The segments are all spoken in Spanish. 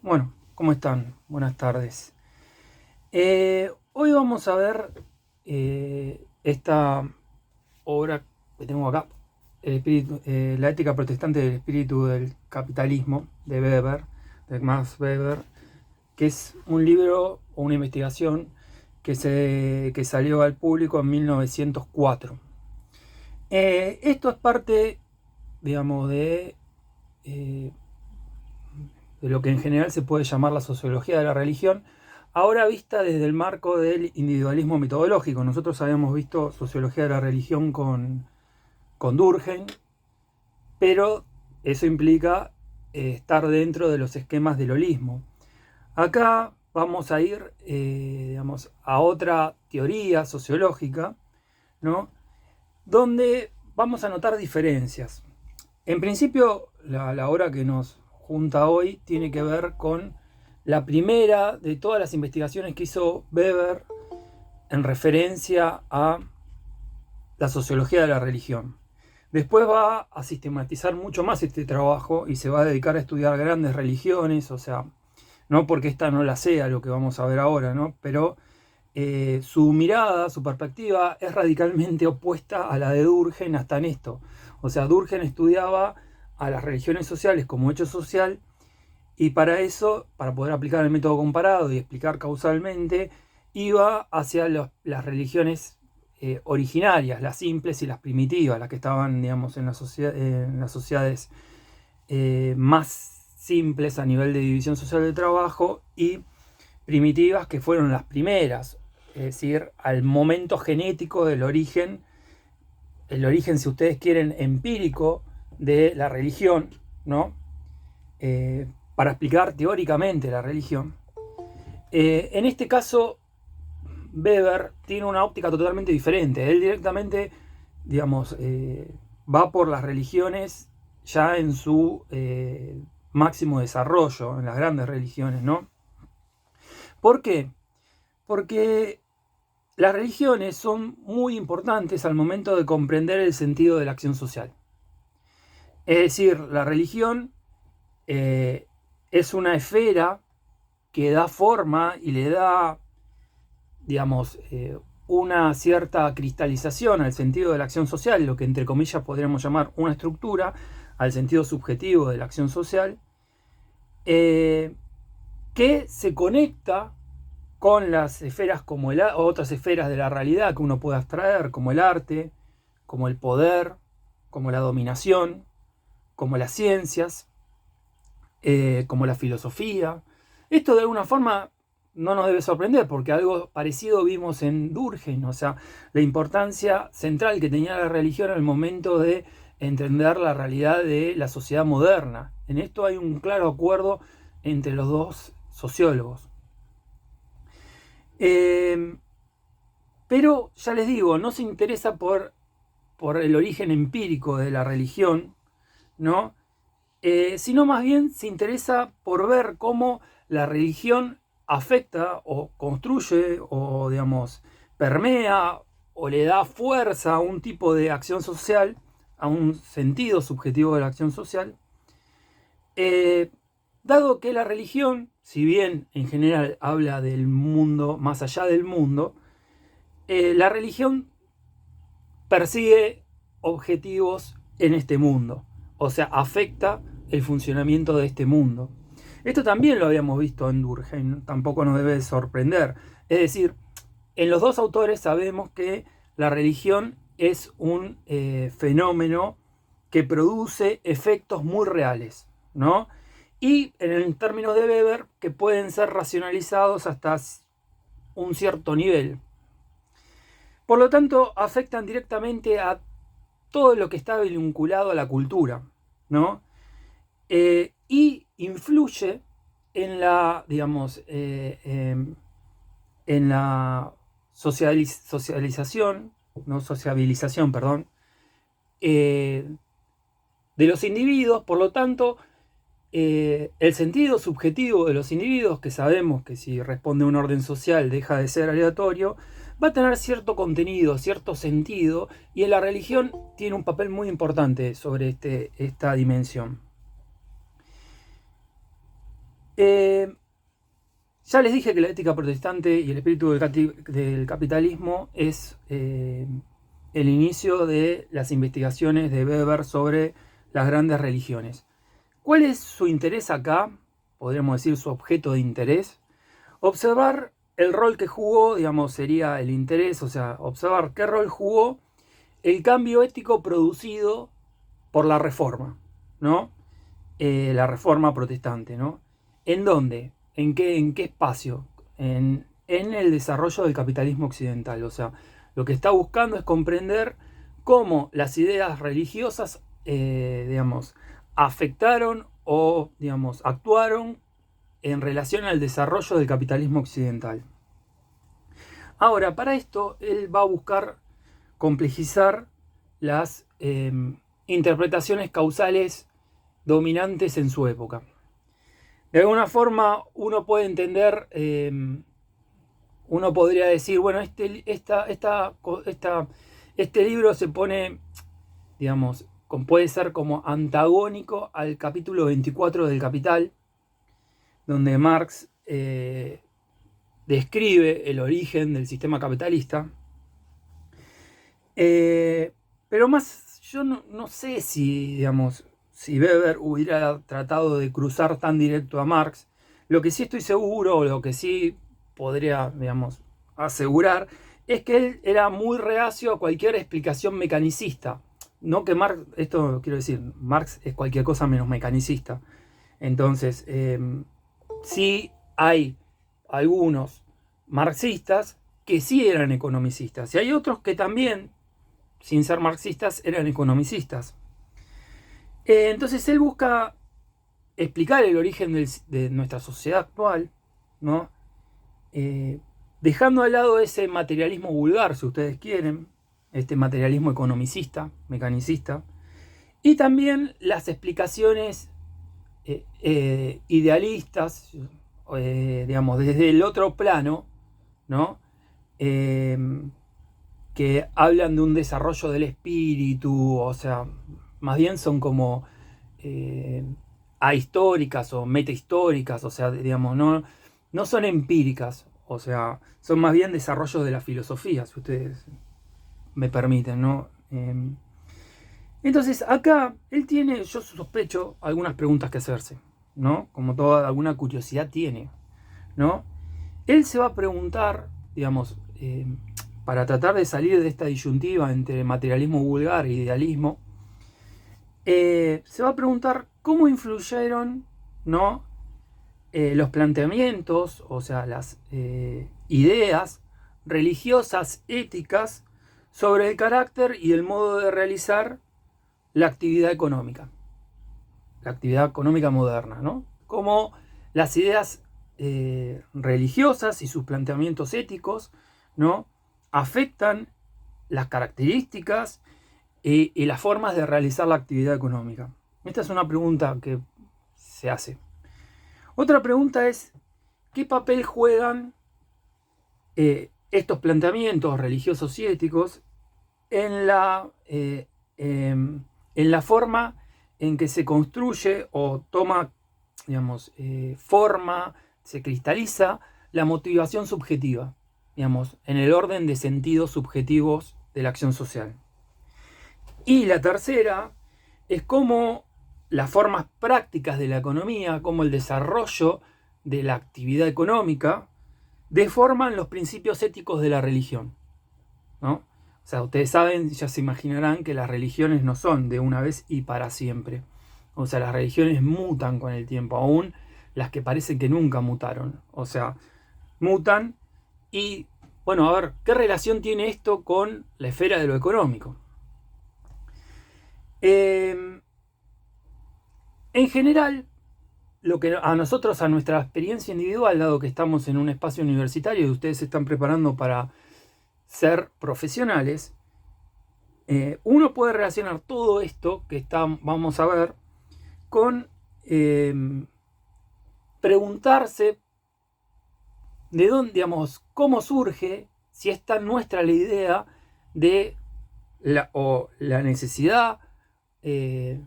Bueno, ¿cómo están? Buenas tardes. Hoy vamos a ver esta obra que tengo acá, La ética protestante del espíritu del capitalismo, de Weber, de Max Weber, que es un libro o una investigación que salió al público en 1904. Esto es parte, digamos, eh, de lo que en general se puede llamar la sociología de la religión, ahora vista desde el marco del individualismo metodológico. Nosotros habíamos visto sociología de la religión con Durkheim, pero eso implica estar dentro de los esquemas del holismo. Acá vamos a ir, digamos, a otra teoría sociológica, ¿no? Donde vamos a notar diferencias. En principio, la obra que nos junta hoy tiene que ver con la primera de todas las investigaciones que hizo Weber en referencia a la sociología de la religión. Después va a sistematizar mucho más este trabajo y se va a dedicar a estudiar grandes religiones, o sea, no porque esta no la sea lo que vamos a ver ahora, ¿no? Pero su mirada, su perspectiva es radicalmente opuesta a la de Durkheim hasta en esto. O sea, Durkheim estudiaba a las religiones sociales como hecho social y para eso, para poder aplicar el método comparado y explicar causalmente, iba hacia las religiones originarias, las simples y las primitivas, las que estaban, digamos, en las sociedades más simples a nivel de división social del trabajo y primitivas que fueron las primeras, es decir, al momento genético del origen, el origen, si ustedes quieren, empírico de la religión, ¿no? Para explicar teóricamente la religión. En este caso, Weber tiene una óptica totalmente diferente. Él directamente, digamos, va por las religiones ya en su máximo desarrollo, en las grandes religiones, ¿no? ¿Por qué? Porque las religiones son muy importantes al momento de comprender el sentido de la acción social. Es decir, la religión es una esfera que da forma y le da, digamos, una cierta cristalización al sentido de la acción social, lo que entre comillas podríamos llamar una estructura, al sentido subjetivo de la acción social, eh, que se conecta con las esferas como otras esferas de la realidad que uno puede abstraer, como el arte, como el poder, como la dominación, como las ciencias, como la filosofía. Esto de alguna forma no nos debe sorprender porque algo parecido vimos en Durkheim, o sea, la importancia central que tenía la religión al momento de entender la realidad de la sociedad moderna. En esto hay un claro acuerdo entre los dos sociólogos. Eh, pero ya les digo, no se interesa por el origen empírico de la religión, ¿no? Sino más bien se interesa por ver cómo la religión afecta o construye o, digamos, permea o le da fuerza a un tipo de acción social, a un sentido subjetivo de la acción social, eh, dado que la religión, si bien en general habla del mundo más allá del mundo, la religión persigue objetivos en este mundo, o sea, afecta el funcionamiento de este mundo. Esto también lo habíamos visto en Durkheim, tampoco nos debe sorprender. Es decir, en los dos autores sabemos que la religión es un fenómeno que produce efectos muy reales, ¿no? Y en términos de Weber, que pueden ser racionalizados hasta un cierto nivel. Por lo tanto, afectan directamente a todo lo que está vinculado a la cultura, ¿no? Y influye en la, digamos, en la socialización, no sociabilización, perdón, eh, de los individuos. Por lo tanto, el sentido subjetivo de los individuos, que sabemos que si responde a un orden social deja de ser aleatorio, va a tener cierto contenido, cierto sentido, y en la religión tiene un papel muy importante sobre esta dimensión. Ya les dije que la ética protestante y el espíritu del capitalismo es el inicio de las investigaciones de Weber sobre las grandes religiones. ¿Cuál es su interés acá? Podríamos decir su objeto de interés. Observar el rol que jugó, digamos, sería el interés, o sea, observar qué rol jugó el cambio ético producido por la reforma, ¿no? La reforma protestante, ¿no? ¿En dónde? ¿En qué espacio? En el desarrollo del capitalismo occidental. O sea, lo que está buscando es comprender cómo las ideas religiosas, digamos, afectaron o, digamos, actuaron en relación al desarrollo del capitalismo occidental. Ahora, para esto, él va a buscar complejizar las interpretaciones causales dominantes en su época. De alguna forma uno puede entender, uno podría decir, bueno, este libro se pone, digamos, puede ser como antagónico al capítulo 24 del Capital, donde Marx describe el origen del sistema capitalista. Pero más, yo no sé si, digamos, si Weber hubiera tratado de cruzar tan directo a Marx. Lo que sí estoy seguro, o lo que sí podría, digamos, asegurar, es que él era muy reacio a cualquier explicación mecanicista. No que Marx, esto quiero decir, Marx es cualquier cosa menos mecanicista. Entonces, sí hay algunos marxistas que sí eran economicistas, y hay otros que también, sin ser marxistas, eran economicistas. Entonces él busca explicar el origen de nuestra sociedad actual, ¿no? Dejando de lado ese materialismo vulgar, si ustedes quieren, este materialismo economicista, mecanicista, y también las explicaciones idealistas, digamos, desde el otro plano, ¿no? Que hablan de un desarrollo del espíritu, o sea, más bien son como ahistóricas o metahistóricas, o sea, digamos, no son empíricas, o sea, son más bien desarrollos de la filosofía, si ustedes me permiten, ¿no? Entonces, acá él tiene, yo sospecho, algunas preguntas que hacerse, ¿no? Como toda, alguna curiosidad tiene, ¿no? Él se va a preguntar, digamos, para tratar de salir de esta disyuntiva entre materialismo vulgar e idealismo, se va a preguntar cómo influyeron, ¿no? Los planteamientos, o sea, las ideas religiosas, éticas, sobre el carácter y el modo de realizar la actividad económica moderna, ¿no? Como las ideas religiosas y sus planteamientos éticos, ¿no? Afectan las características y las formas de realizar la actividad económica. Esta es una pregunta que se hace. Otra pregunta es, ¿qué papel juegan estos planteamientos religiosos y éticos en la forma en que se construye o toma, digamos, forma, se cristaliza la motivación subjetiva, digamos, en el orden de sentidos subjetivos de la acción social? Y la tercera es cómo las formas prácticas de la economía, cómo el desarrollo de la actividad económica deforman los principios éticos de la religión, ¿no? O sea, ustedes saben, ya se imaginarán que las religiones no son de una vez y para siempre. O sea, las religiones mutan con el tiempo, aún las que parecen que nunca mutaron. O sea, mutan y, bueno, a ver, ¿qué relación tiene esto con la esfera de lo económico? En general, lo que a nosotros, a nuestra experiencia individual, dado que estamos en un espacio universitario y ustedes se están preparando para ser profesionales, uno puede relacionar todo esto que vamos a ver con preguntarse de dónde, digamos, cómo surge, si es tan nuestra la idea de la necesidad de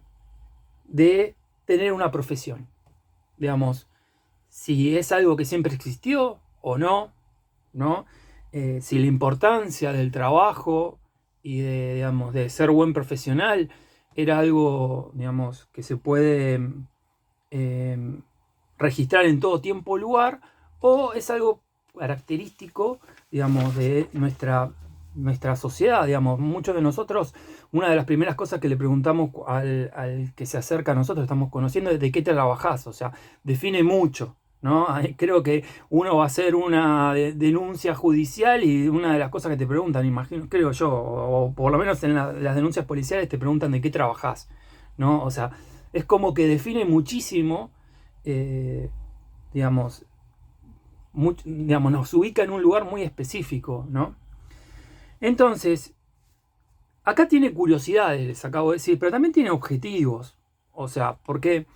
tener una profesión. Digamos, si es algo que siempre existió o no, ¿no? Si la importancia del trabajo y de, digamos, de ser buen profesional era algo, digamos, que se puede registrar en todo tiempo o lugar, o es algo característico, digamos, de nuestra sociedad. Digamos, muchos de nosotros, una de las primeras cosas que le preguntamos al que se acerca a nosotros, estamos conociendo, es de qué trabajás. O sea, define mucho, ¿no? Creo que uno va a hacer una denuncia judicial y una de las cosas que te preguntan, imagino, creo yo, o por lo menos en las denuncias policiales te preguntan de qué trabajás, ¿no? O sea, es como que define muchísimo, digamos, digamos, nos ubica en un lugar muy específico, ¿no? Entonces, acá tiene curiosidades, les acabo de decir, pero también tiene objetivos. O sea, porque,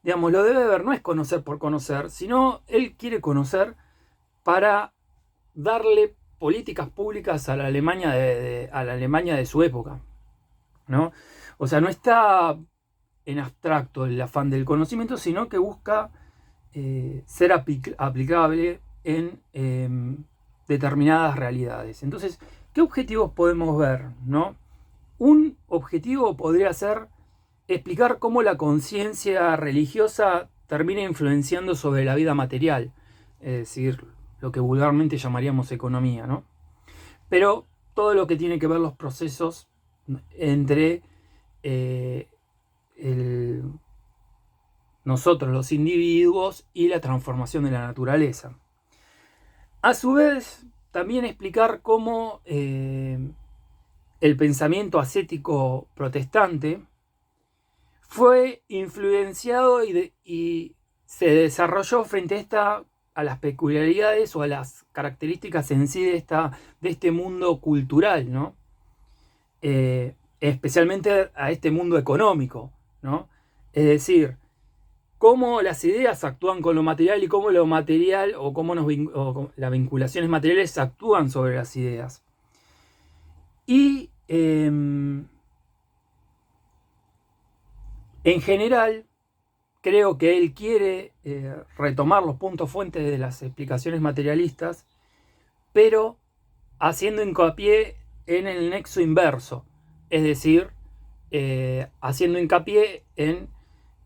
digamos, lo de Weber no es conocer por conocer, sino él quiere conocer para darle políticas públicas a la Alemania a la Alemania de su época, ¿no? O sea, no está en abstracto el afán del conocimiento, sino que busca ser aplicable en determinadas realidades. Entonces, ¿qué objetivos podemos ver, no? Un objetivo podría ser explicar cómo la conciencia religiosa termina influenciando sobre la vida material, es decir, lo que vulgarmente llamaríamos economía, ¿no? Pero todo lo que tiene que ver los procesos entre nosotros los individuos y la transformación de la naturaleza. A su vez, también explicar cómo el pensamiento ascético protestante fue influenciado y se desarrolló frente a las peculiaridades o a las características en sí de este mundo cultural, ¿no? Especialmente a este mundo económico, ¿no? Es decir, cómo las ideas actúan con lo material y cómo lo material o cómo las vinculaciones materiales actúan sobre las ideas. Y en general, creo que él quiere retomar los puntos fuentes de las explicaciones materialistas, pero haciendo hincapié en el nexo inverso, es decir, haciendo hincapié en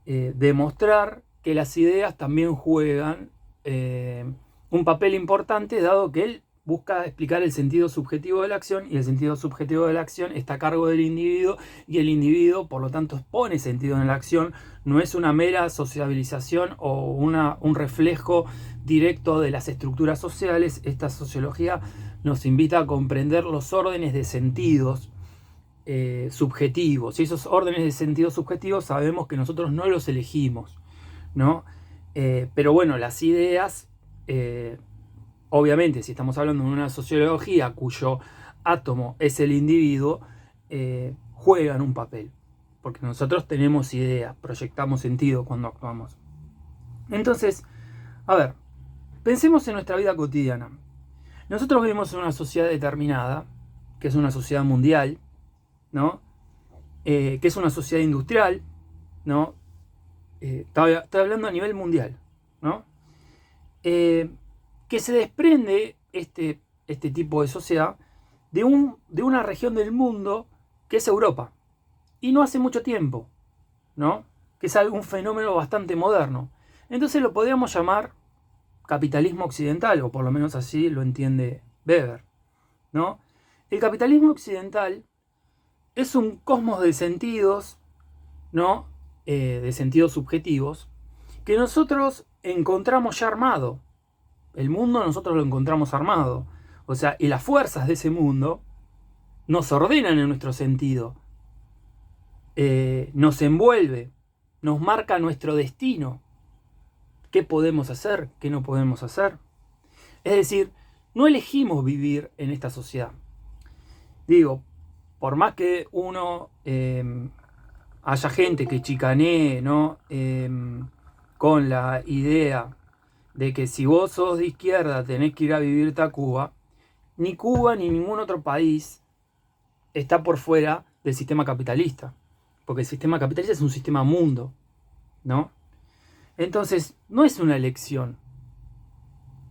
demostrar que las ideas también juegan un papel importante, dado que él busca explicar el sentido subjetivo de la acción, y el sentido subjetivo de la acción está a cargo del individuo, y el individuo, por lo tanto, pone sentido en la acción. No es una mera sociabilización o un reflejo directo de las estructuras sociales. Esta sociología nos invita a comprender los órdenes de sentidos subjetivos, y esos órdenes de sentido subjetivos sabemos que nosotros no los elegimos, ¿no? Pero bueno, las ideas, obviamente, si estamos hablando de una sociología cuyo átomo es el individuo, juegan un papel, porque nosotros tenemos ideas, proyectamos sentido cuando actuamos. Entonces, a ver, pensemos en nuestra vida cotidiana. Nosotros vivimos en una sociedad determinada, que es una sociedad mundial, ¿no? Que es una sociedad industrial, ¿no? Estoy hablando a nivel mundial, ¿no? Que se desprende este tipo de sociedad de una región del mundo que es Europa, y no hace mucho tiempo, ¿no? Que es un fenómeno bastante moderno. Entonces lo podríamos llamar capitalismo occidental, o por lo menos así lo entiende Weber, ¿no? El capitalismo occidental es un cosmos de sentidos, ¿no? De sentidos subjetivos, que nosotros encontramos ya armado. El mundo nosotros lo encontramos armado. O sea, y las fuerzas de ese mundo nos ordenan en nuestro sentido. Nos envuelve, nos marca nuestro destino. ¿Qué podemos hacer? ¿Qué no podemos hacer? Es decir, no elegimos vivir en esta sociedad. Digo, por más que uno haya gente que chicanee, ¿no? Con la idea de que si vos sos de izquierda tenés que ir a vivirte a Cuba, ni Cuba ni ningún otro país está por fuera del sistema capitalista, porque el sistema capitalista es un sistema mundo, ¿no? Entonces, no es una elección,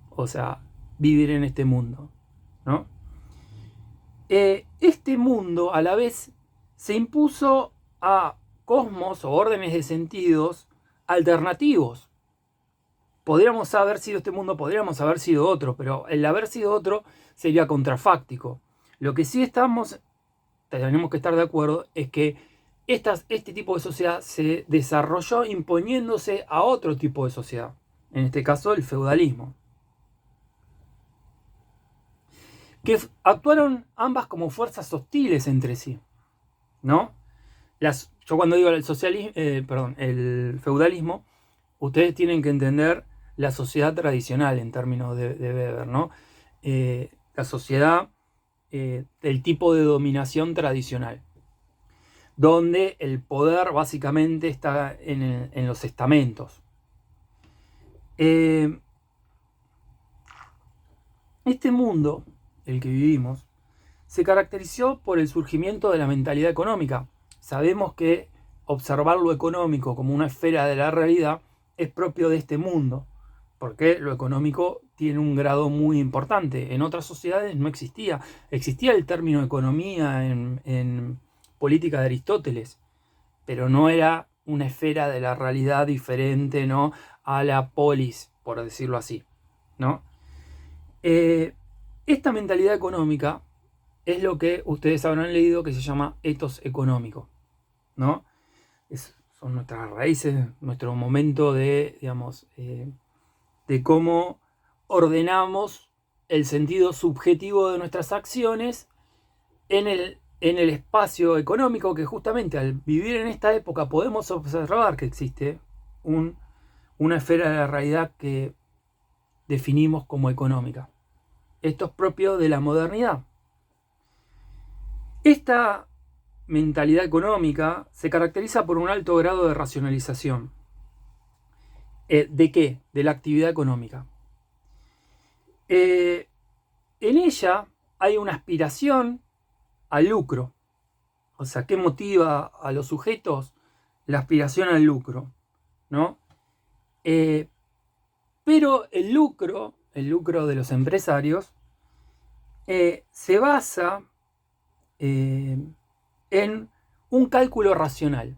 o sea, vivir en este mundo, ¿no? Este mundo, a la vez, se impuso a cosmos o órdenes de sentidos alternativos. Podríamos haber sido este mundo, podríamos haber sido otro, pero el haber sido otro sería contrafáctico. Lo que sí tenemos que estar de acuerdo, es que este tipo de sociedad se desarrolló imponiéndose a otro tipo de sociedad, en este caso el feudalismo, que actuaron ambas como fuerzas hostiles entre sí, ¿no? Yo cuando digo el feudalismo, ustedes tienen que entender la sociedad tradicional en términos de Weber, ¿no? La sociedad del tipo de dominación tradicional, donde el poder básicamente está en los estamentos. Este mundo, el que vivimos, se caracterizó por el surgimiento de la mentalidad económica. Sabemos que observar lo económico como una esfera de la realidad es propio de este mundo, porque lo económico tiene un grado muy importante. En otras sociedades no existía. Existía el término economía en política de Aristóteles, pero no era una esfera de la realidad diferente, ¿no?, a la polis, por decirlo así, ¿no? Esta mentalidad económica es lo que ustedes habrán leído que se llama etos económico, ¿no? Son nuestras raíces, nuestro momento de, digamos, de cómo ordenamos el sentido subjetivo de nuestras acciones en el espacio económico, que justamente al vivir en esta época podemos observar que existe una esfera de la realidad que definimos como económica. Esto es propio de la modernidad. Esta mentalidad económica se caracteriza por un alto grado de racionalización. ¿De qué? De la actividad económica. En ella hay una aspiración al lucro. O sea, ¿qué motiva a los sujetos? La aspiración al lucro, ¿no? Pero el lucro de los empresarios, se basa en un cálculo racional.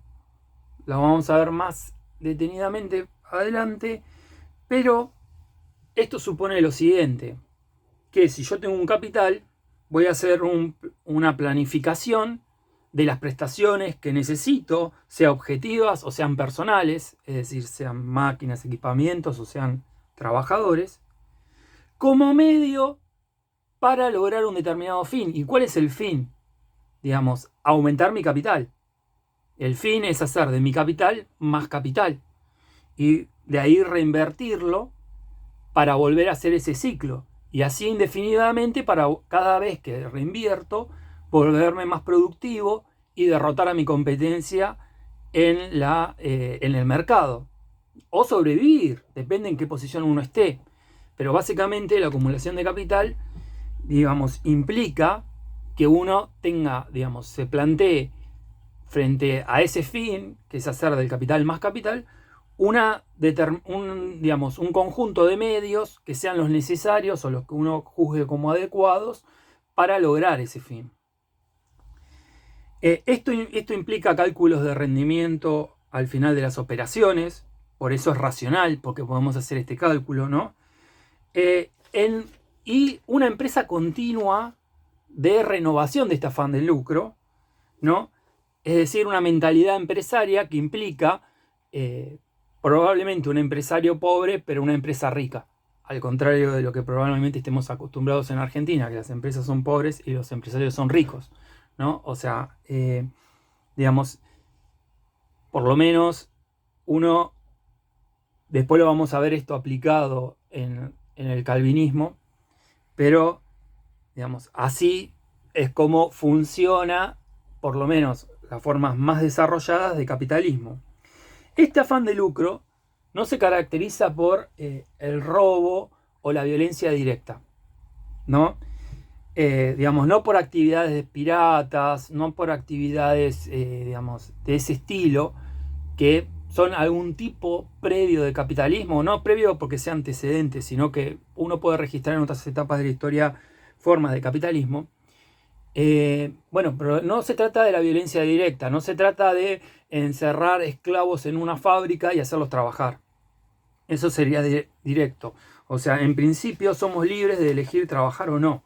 Lo vamos a ver más detenidamente adelante, pero esto supone lo siguiente, que si yo tengo un capital, voy a hacer una planificación de las prestaciones que necesito, sean objetivas o sean personales, es decir, sean máquinas, equipamientos o sean trabajadores, como medio para lograr un determinado fin. ¿Y cuál es el fin? Digamos, aumentar mi capital. El fin es hacer de mi capital más capital y de ahí reinvertirlo para volver a hacer ese ciclo, y así indefinidamente para cada vez que reinvierto volverme más productivo y derrotar a mi competencia en el mercado, o sobrevivir, depende en qué posición uno esté. Pero básicamente la acumulación de capital, digamos, implica que uno tenga, digamos, se plantee frente a ese fin, que es hacer del capital más capital, un conjunto de medios que sean los necesarios o los que uno juzgue como adecuados para lograr ese fin. Esto implica cálculos de rendimiento al final de las operaciones, por eso es racional, porque podemos hacer este cálculo, ¿no? Y una empresa continua de renovación de este afán de lucro, ¿no? Es decir, una mentalidad empresaria que implica probablemente un empresario pobre, pero una empresa rica. Al contrario de lo que probablemente estemos acostumbrados en Argentina, que las empresas son pobres y los empresarios son ricos, ¿no? O sea, digamos, por lo menos uno, después lo vamos a ver esto aplicado en el calvinismo, pero, digamos, así es como funciona, por lo menos, las formas más desarrolladas de capitalismo. Este afán de lucro no se caracteriza por el robo o la violencia directa, ¿no? Digamos, no por actividades piratas, no por actividades, digamos, de ese estilo, que son algún tipo previo de capitalismo, no previo porque sea antecedente, sino que uno puede registrar en otras etapas de la historia formas de capitalismo. Bueno, pero no se trata de la violencia directa, no se trata de encerrar esclavos en una fábrica y hacerlos trabajar. Eso sería directo. O sea, en principio somos libres de elegir trabajar o no,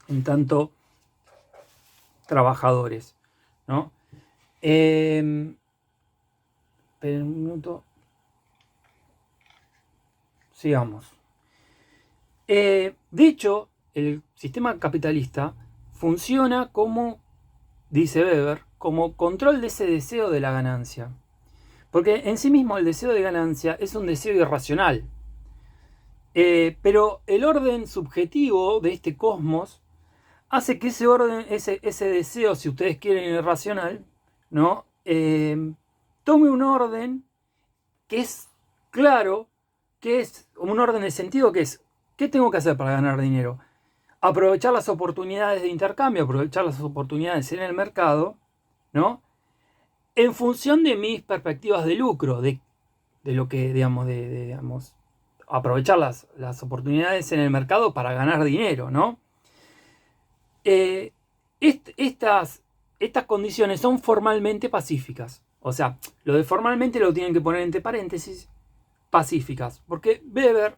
en tanto trabajadores, ¿no? Esperen un minuto. Sigamos. De hecho, el sistema capitalista funciona como, dice Weber, como control de ese deseo de la ganancia. Porque en sí mismo el deseo de ganancia es un deseo irracional. Pero el orden subjetivo de este cosmos hace que ese orden, ese deseo, si ustedes quieren irracional, ¿no? Tome un orden que es claro, que es un orden de sentido, que es, ¿qué tengo que hacer para ganar dinero? Aprovechar las oportunidades de intercambio, aprovechar las oportunidades en el mercado, ¿no? En función de mis perspectivas de lucro, de lo que, digamos, aprovechar las oportunidades en el mercado para ganar dinero, ¿no? Estas condiciones son formalmente pacíficas. O sea, lo de formalmente lo tienen que poner entre paréntesis, pacíficas. Porque Weber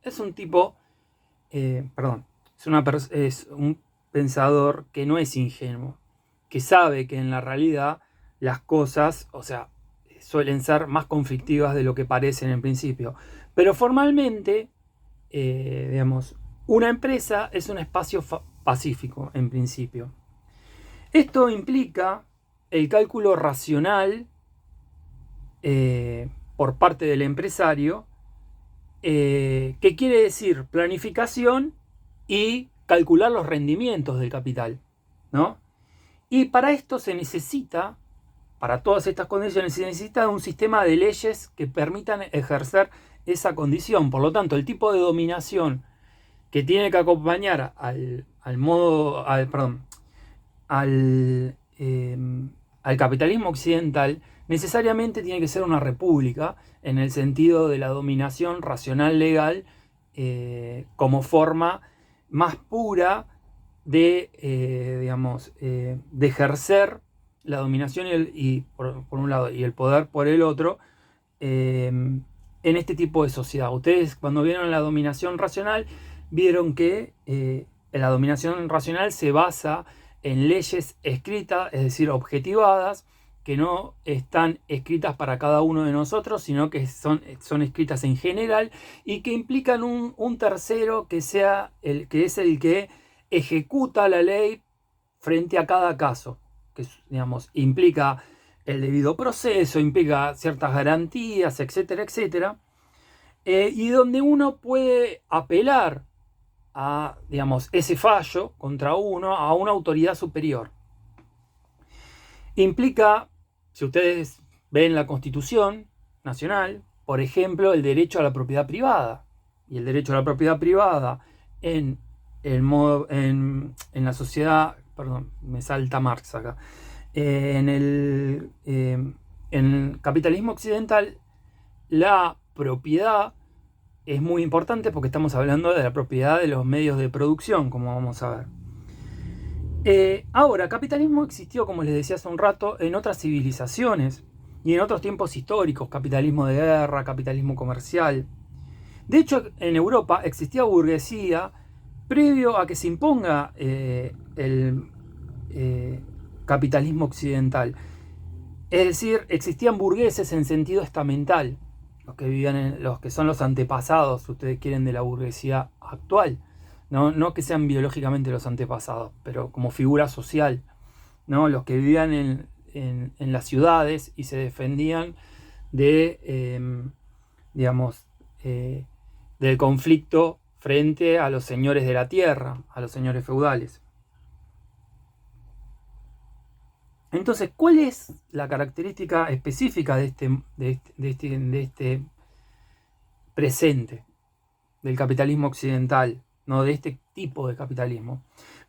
es un tipo, es un pensador que no es ingenuo, que sabe que en la realidad las cosas, o sea, suelen ser más conflictivas de lo que parecen en principio. Pero formalmente, digamos, una empresa es un espacio pacífico en principio. Esto implica el cálculo racional por parte del empresario, que quiere decir planificación y calcular los rendimientos del capital, ¿no? Y para esto se necesita, para todas estas condiciones, se necesita un sistema de leyes que permitan ejercer esa condición. Por lo tanto, el tipo de dominación que tiene que acompañar al capitalismo occidental necesariamente tiene que ser una república, en el sentido de la dominación racional legal, como forma más pura de, de ejercer la dominación por un lado y el poder por el otro, en este tipo de sociedad. Ustedes, cuando vieron la dominación racional, vieron que la dominación racional se basa en leyes escritas, es decir, objetivadas, que no están escritas para cada uno de nosotros, sino que son escritas en general y que implican un tercero que sea el que ejecuta la ley frente a cada caso, que, digamos, implica el debido proceso, implica ciertas garantías, etcétera, etcétera, y donde uno puede apelar a, digamos, ese fallo contra uno a una autoridad superior. Implica, si ustedes ven la Constitución Nacional, por ejemplo, el derecho a la propiedad privada. Y el derecho a la propiedad privada en la sociedad, perdón, me salta Marx acá, en el capitalismo occidental, la propiedad es muy importante porque estamos hablando de la propiedad de los medios de producción, como vamos a ver. Ahora, capitalismo existió, como les decía hace un rato, en otras civilizaciones y en otros tiempos históricos, capitalismo de guerra, capitalismo comercial. De hecho, en Europa existía burguesía previo a que se imponga el capitalismo occidental. Es decir, existían burgueses en sentido estamental, los que son los antepasados, si ustedes quieren, de la burguesía actual. No que sean biológicamente los antepasados, pero como figura social, ¿no? Los que vivían en las ciudades y se defendían de, del conflicto frente a los señores de la tierra, a los señores feudales. Entonces, ¿cuál es la característica específica de este presente del capitalismo occidental, no de este tipo de capitalismo?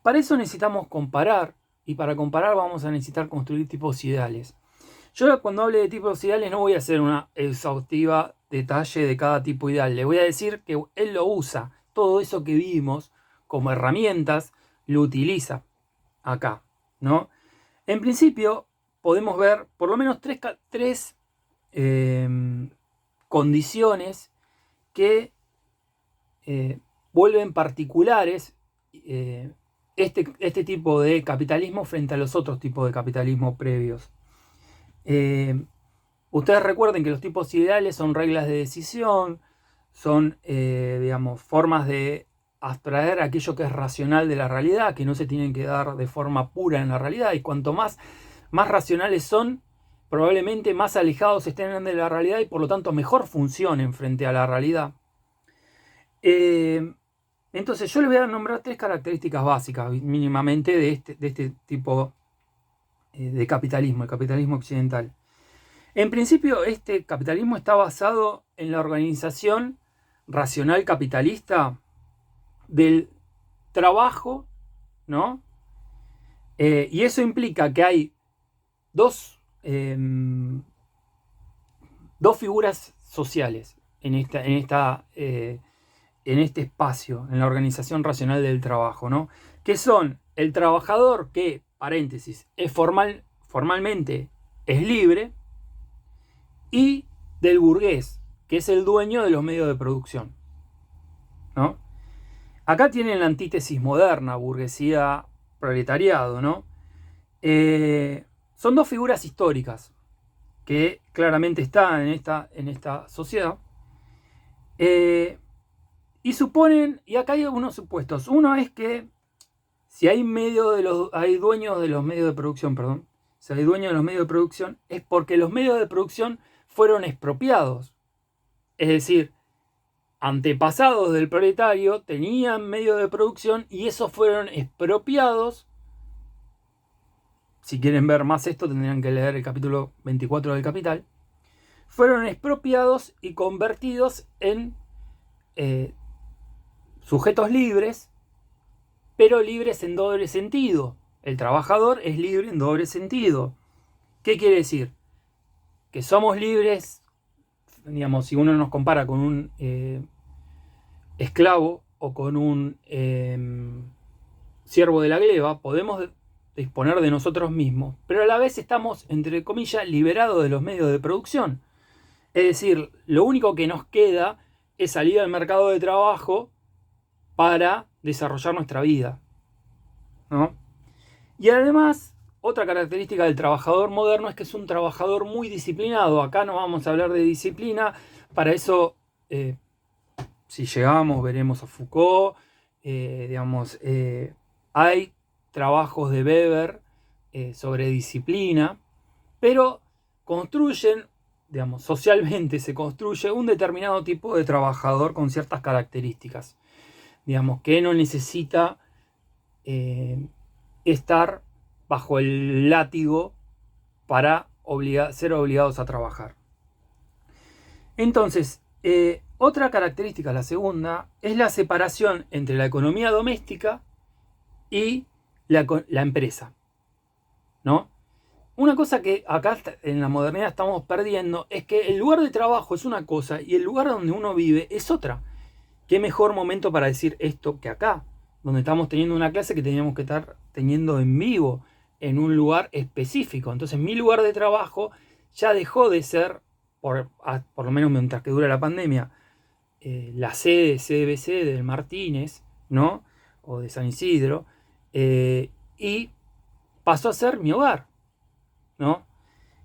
Para eso necesitamos comparar, y para comparar vamos a necesitar construir tipos ideales. Yo cuando hable de tipos ideales no voy a hacer una exhaustiva detalle de cada tipo ideal. Le voy a decir que él lo usa. Todo eso que vimos como herramientas lo utiliza acá, ¿no? En principio podemos ver por lo menos tres condiciones que vuelven particulares este tipo de capitalismo frente a los otros tipos de capitalismo previos. Ustedes recuerden que los tipos ideales son reglas de decisión, son, digamos, formas de abstraer aquello que es racional de la realidad, que no se tienen que dar de forma pura en la realidad, y cuanto más racionales son, probablemente más alejados estén de la realidad y por lo tanto mejor funcionen frente a la realidad. Entonces yo les voy a nombrar tres características básicas mínimamente de este tipo de capitalismo, el capitalismo occidental. En principio, este capitalismo está basado en la organización racional capitalista del trabajo, ¿no? Y eso implica que hay dos figuras sociales en este espacio, en la organización racional del trabajo, ¿no? Que son el trabajador que, paréntesis, es formalmente es libre, y del burgués, que es el dueño de los medios de producción, ¿no? Acá tienen la antítesis moderna, burguesía, proletariado, ¿no? Son dos figuras históricas que claramente están en esta sociedad. Y suponen, y acá hay algunos supuestos. Uno es que si hay dueños de los medios de producción, si hay dueños de los medios de producción, es porque los medios de producción fueron expropiados. Es decir, antepasados del proletario tenían medios de producción y esos fueron expropiados. Si quieren ver más esto, tendrían que leer el capítulo 24 del Capital. Fueron expropiados y convertidos en sujetos libres, pero libres en doble sentido. El trabajador es libre en doble sentido. ¿Qué quiere decir? Que somos libres, digamos, si uno nos compara con un esclavo o con un siervo de la gleba, podemos disponer de nosotros mismos, pero a la vez estamos, entre comillas, liberados de los medios de producción. Es decir, lo único que nos queda es salir al mercado de trabajo para desarrollar nuestra vida, ¿no? Y además, otra característica del trabajador moderno es que es un trabajador muy disciplinado. Acá no vamos a hablar de disciplina, para eso, si llegamos, veremos a Foucault, hay trabajos de Weber sobre disciplina, pero construyen, digamos, socialmente se construye un determinado tipo de trabajador con ciertas características, digamos, que no necesita estar bajo el látigo para ser obligados a trabajar. Entonces, otra característica, la segunda, es la separación entre la economía doméstica y la empresa, ¿no? Una cosa que acá en la modernidad estamos perdiendo es que el lugar de trabajo es una cosa y el lugar donde uno vive es otra. ¿Qué mejor momento para decir esto que acá, donde estamos teniendo una clase que teníamos que estar teniendo en vivo, en un lugar específico? Entonces mi lugar de trabajo ya dejó de ser, por lo menos mientras que dura la pandemia, la sede CDBC del Martínez, ¿no? O de San Isidro, y pasó a ser mi hogar, ¿no?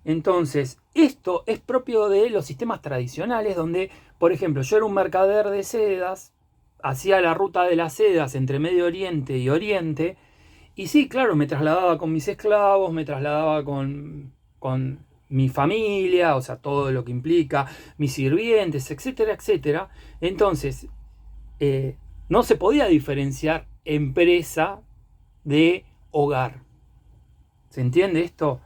Entonces, esto es propio de los sistemas tradicionales donde, por ejemplo, yo era un mercader de sedas, hacía la ruta de las sedas entre Medio Oriente y Oriente, y sí, claro, me trasladaba con mis esclavos, me trasladaba con mi familia, o sea, todo lo que implica, mis sirvientes, etcétera, etcétera. Entonces, no se podía diferenciar empresa de hogar. ¿Se entiende esto?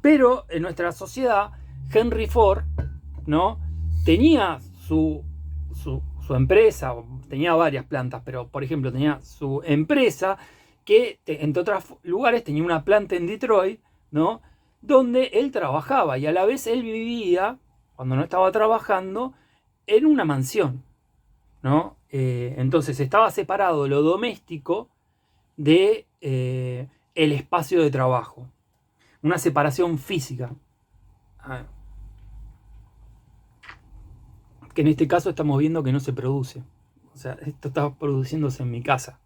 Pero en nuestra sociedad, Henry Ford, ¿no? Tenía su empresa, tenía varias plantas, pero por ejemplo tenía su empresa que entre otros lugares tenía una planta en Detroit, ¿no? Donde él trabajaba y a la vez él vivía, cuando no estaba trabajando, en una mansión, ¿no? Entonces estaba separado lo doméstico de el espacio de trabajo. Una separación física. Que en este caso estamos viendo que no se produce. O sea, esto está produciéndose en mi casa,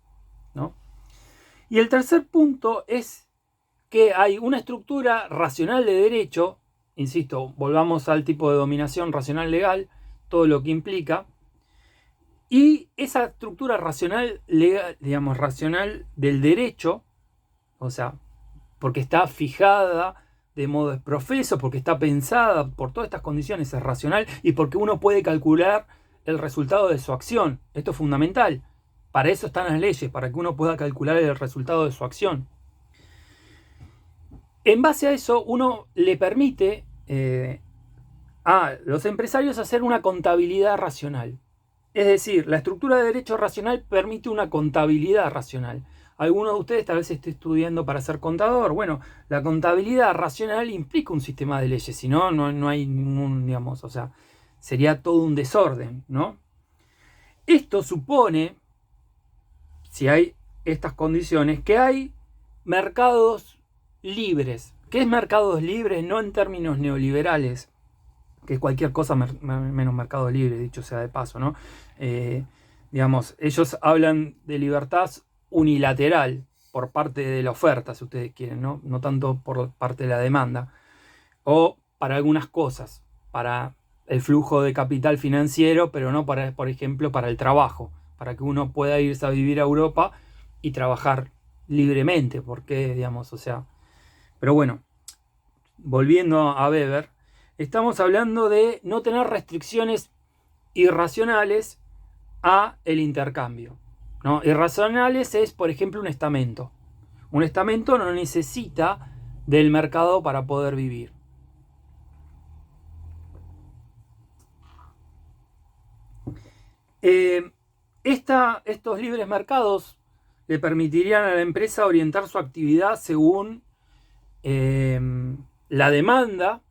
¿no? Y el tercer punto es que hay una estructura racional de derecho, insisto, volvamos al tipo de dominación racional legal, todo lo que implica, y esa estructura racional legal, digamos, racional del derecho, o sea, porque está fijada de modo profeso, porque está pensada por todas estas condiciones, es racional, y porque uno puede calcular el resultado de su acción. Esto es fundamental. Para eso están las leyes, para que uno pueda calcular el resultado de su acción. En base a eso, uno le permite a los empresarios hacer una contabilidad racional. Es decir, la estructura de derecho racional permite una contabilidad racional. Algunos de ustedes tal vez esté estudiando para ser contador. Bueno, la contabilidad racional implica un sistema de leyes, si no, no hay ningún, digamos, o sea, sería todo un desorden, ¿no? Esto supone, si hay estas condiciones, que hay mercados libres. ¿Qué es mercados libres? No en términos neoliberales, que es cualquier cosa menos mercado libre, dicho sea de paso, ¿no? Digamos, ellos hablan de libertad unilateral por parte de la oferta, si ustedes quieren, ¿no? No tanto por parte de la demanda. O para algunas cosas, para el flujo de capital financiero, pero no para, por ejemplo, para el trabajo, para que uno pueda irse a vivir a Europa y trabajar libremente, porque, digamos, o sea... Pero bueno, volviendo a Weber, estamos hablando de no tener restricciones irracionales a el intercambio, ¿no? Irracionales es, por ejemplo, un estamento. Un estamento no necesita del mercado para poder vivir. Estos libres mercados le permitirían a la empresa orientar su actividad según la demanda,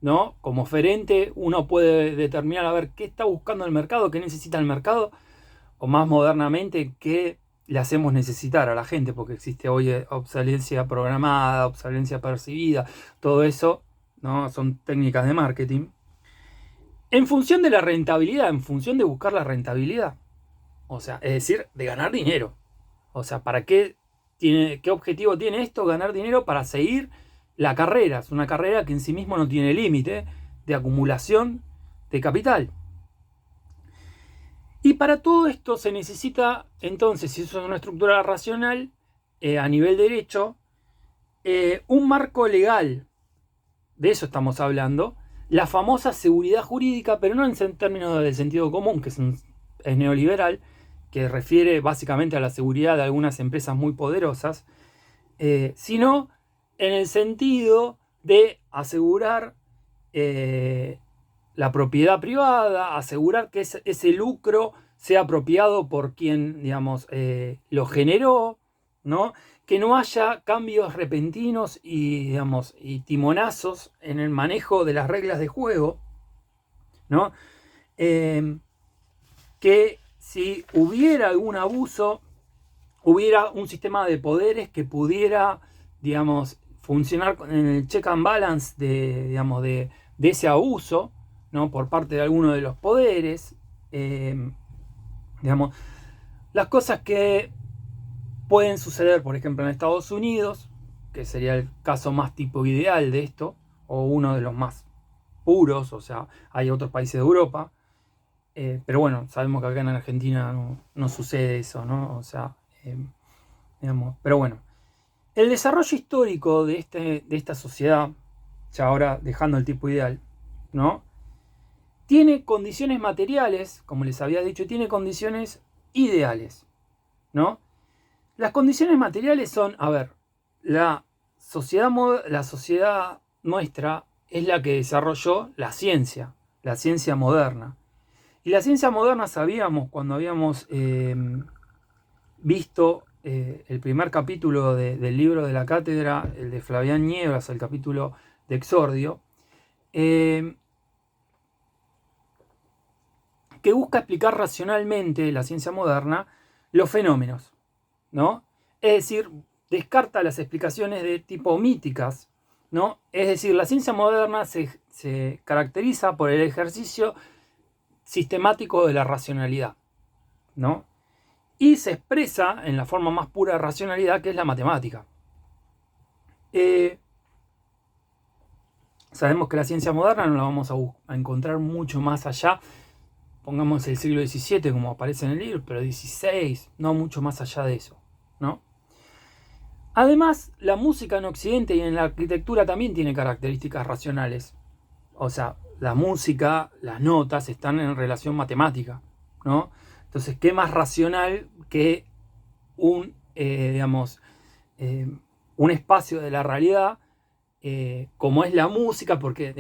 ¿no? Como oferente, uno puede determinar a ver qué está buscando el mercado, qué necesita el mercado, o más modernamente, qué le hacemos necesitar a la gente, porque existe hoy obsolescencia programada, obsolescencia percibida, todo eso, ¿no? Son técnicas de marketing. En función de la rentabilidad, en función de buscar la rentabilidad. O sea, es decir, de ganar dinero. O sea, ¿para qué objetivo tiene esto? Ganar dinero para seguir la carrera. Es una carrera que en sí mismo no tiene límite de acumulación de capital. Y para todo esto se necesita, entonces, si eso es una estructura racional, a nivel derecho, un marco legal. De eso estamos hablando. La famosa seguridad jurídica, pero no en términos del sentido común, que es neoliberal, que refiere básicamente a la seguridad de algunas empresas muy poderosas, sino en el sentido de asegurar la propiedad privada, asegurar que ese lucro sea apropiado por quien, digamos, lo generó, ¿no? Que no haya cambios repentinos y, digamos, y timonazos en el manejo de las reglas de juego, ¿no? Que si hubiera algún abuso, hubiera un sistema de poderes que pudiera, digamos, funcionar en el check and balance digamos, de ese abuso, ¿no? Por parte de alguno de los poderes. Digamos, las cosas que pueden suceder, por ejemplo, en Estados Unidos, que sería el caso más tipo ideal de esto, o uno de los más puros, o sea, hay otros países de Europa, pero bueno, sabemos que acá en Argentina no sucede eso, ¿no? O sea, digamos, pero bueno, el desarrollo histórico de esta sociedad, ya ahora dejando el tipo ideal, ¿no? Tiene condiciones materiales, como les había dicho, tiene condiciones ideales, ¿no? Las condiciones materiales son, a ver, la sociedad nuestra es la que desarrolló la ciencia moderna. Y la ciencia moderna sabíamos cuando habíamos visto el primer capítulo del libro de la cátedra, el de Flavián Nieblas, el capítulo de Exordio, que busca explicar racionalmente la ciencia moderna los fenómenos, ¿no? Es decir, descarta las explicaciones de tipo míticas, ¿no? Es decir, la ciencia moderna se caracteriza por el ejercicio sistemático de la racionalidad, ¿no? Y se expresa en la forma más pura de racionalidad, que es la matemática. Sabemos que la ciencia moderna no la vamos a encontrar mucho más allá, pongamos el siglo XVII como aparece en el libro, pero XVI, no mucho más allá de eso, ¿no? Además, la música en Occidente y en la arquitectura también tiene características racionales. O sea, la música, las notas están en relación matemática, ¿no? Entonces, ¿qué más racional que un espacio de la realidad como es la música? Porque,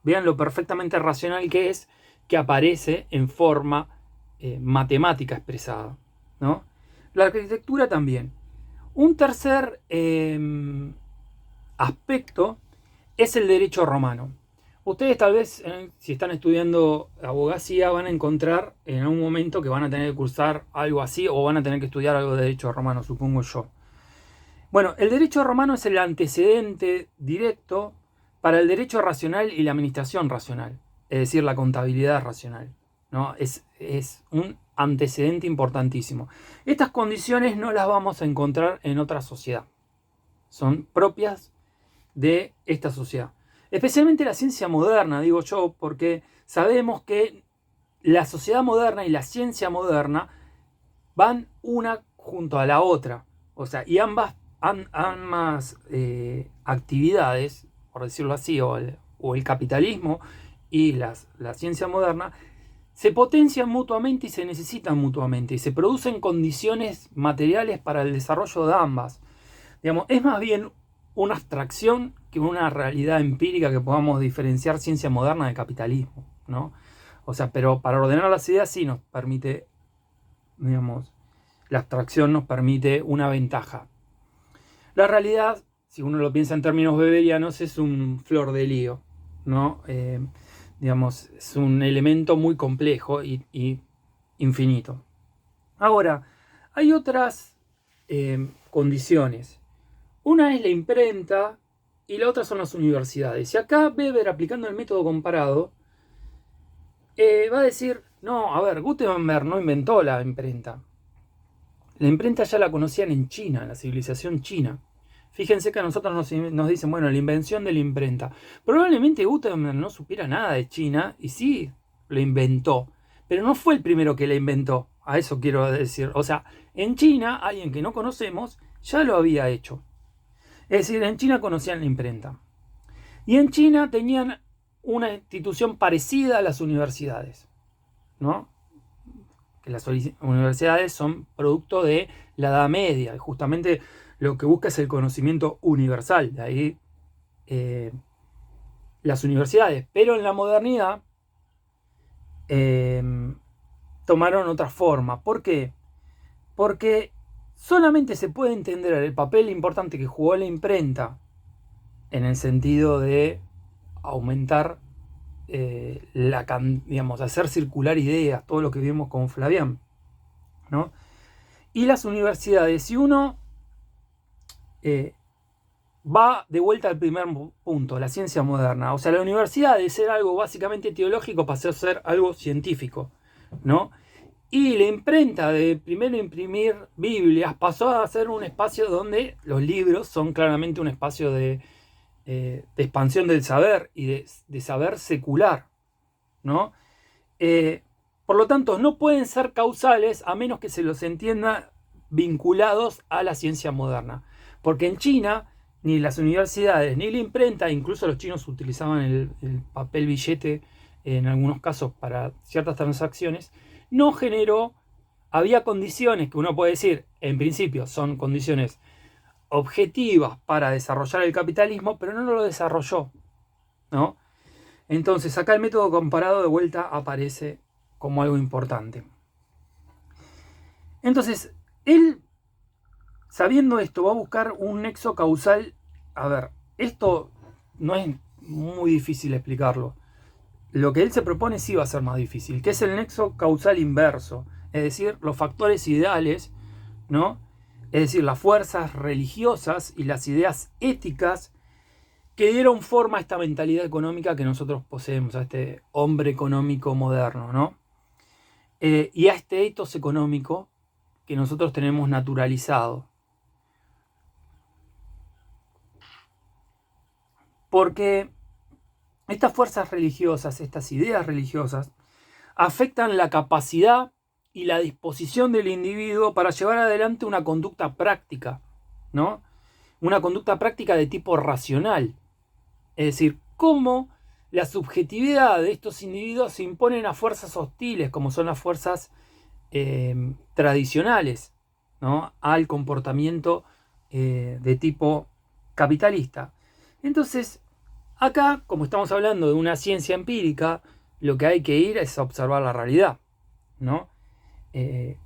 vean lo perfectamente racional que es, que aparece en forma matemática expresada, ¿no? La arquitectura también. Un tercer aspecto es el derecho romano. Ustedes tal vez, si están estudiando abogacía, van a encontrar en algún momento que van a tener que cursar algo así, o van a tener que estudiar algo de derecho romano, supongo yo. Bueno, el derecho romano es el antecedente directo para el derecho racional y la administración racional, es decir, la contabilidad racional, ¿no? Es un antecedente importantísimo. Estas condiciones no las vamos a encontrar en otra sociedad. Son propias de esta sociedad. Especialmente la ciencia moderna, digo yo, porque sabemos que la sociedad moderna y la ciencia moderna van una junto a la otra. O sea, y ambas actividades, por decirlo así, o el capitalismo y la ciencia moderna, se potencian mutuamente y se necesitan mutuamente, y se producen condiciones materiales para el desarrollo de ambas. Digamos, es más bien una abstracción que una realidad empírica que podamos diferenciar ciencia moderna de capitalismo, ¿no? O sea, pero para ordenar las ideas sí nos permite, digamos, la abstracción nos permite una ventaja. La realidad, si uno lo piensa en términos weberianos, es un flor de lío, ¿no? Digamos, es un elemento muy complejo y infinito. Ahora, hay otras condiciones. Una es la imprenta y la otra son las universidades. Y acá Weber, aplicando el método comparado, va a decir, no, a ver, Gutenberg no inventó la imprenta. La imprenta ya la conocían en China, en la civilización china. Fíjense que a nosotros nos dicen, bueno, la invención de la imprenta. Probablemente Gutenberg no supiera nada de China y sí lo inventó. Pero no fue el primero que la inventó. A eso quiero decir. O sea, en China, alguien que no conocemos ya lo había hecho. Es decir, en China conocían la imprenta. Y en China tenían una institución parecida a las universidades, ¿no? Que las universidades son producto de la Edad Media. Y justamente lo que busca es el conocimiento universal. De ahí las universidades. Pero en la modernidad tomaron otra forma. ¿Por qué? Porque solamente se puede entender el papel importante que jugó la imprenta en el sentido de aumentar hacer circular ideas, todo lo que vimos con Flavián, ¿no? Y las universidades, si uno va de vuelta al primer punto, la ciencia moderna, o sea, la universidad de ser algo básicamente teológico pasó a ser algo científico, ¿no? Y la imprenta de primero imprimir Biblias pasó a ser un espacio donde los libros son claramente un espacio de expansión del saber y de saber secular, ¿no? Por lo tanto, no pueden ser causales a menos que se los entienda vinculados a la ciencia moderna. Porque en China, ni las universidades, ni la imprenta, incluso los chinos utilizaban el papel billete en algunos casos para ciertas transacciones, no generó, había condiciones que uno puede decir, en principio son condiciones objetivas para desarrollar el capitalismo, pero no lo desarrolló, ¿no? Entonces acá el método comparado de vuelta aparece como algo importante. Entonces, él sabiendo esto, va a buscar un nexo causal. A ver, esto no es muy difícil explicarlo. Lo que él se propone sí va a ser más difícil, que es el nexo causal inverso, es decir, los factores ideales, ¿no? Es decir, las fuerzas religiosas y las ideas éticas que dieron forma a esta mentalidad económica que nosotros poseemos, a este hombre económico moderno, ¿no? Y a este ethos económico que nosotros tenemos naturalizado. Porque estas fuerzas religiosas, estas ideas religiosas, afectan la capacidad y la disposición del individuo para llevar adelante una conducta práctica, ¿no? Una conducta práctica de tipo racional. Es decir, cómo la subjetividad de estos individuos se imponen a fuerzas hostiles, como son las fuerzas tradicionales, ¿no? Al comportamiento de tipo capitalista. Entonces, acá, como estamos hablando de una ciencia empírica, lo que hay que ir es a observar la realidad, ¿no?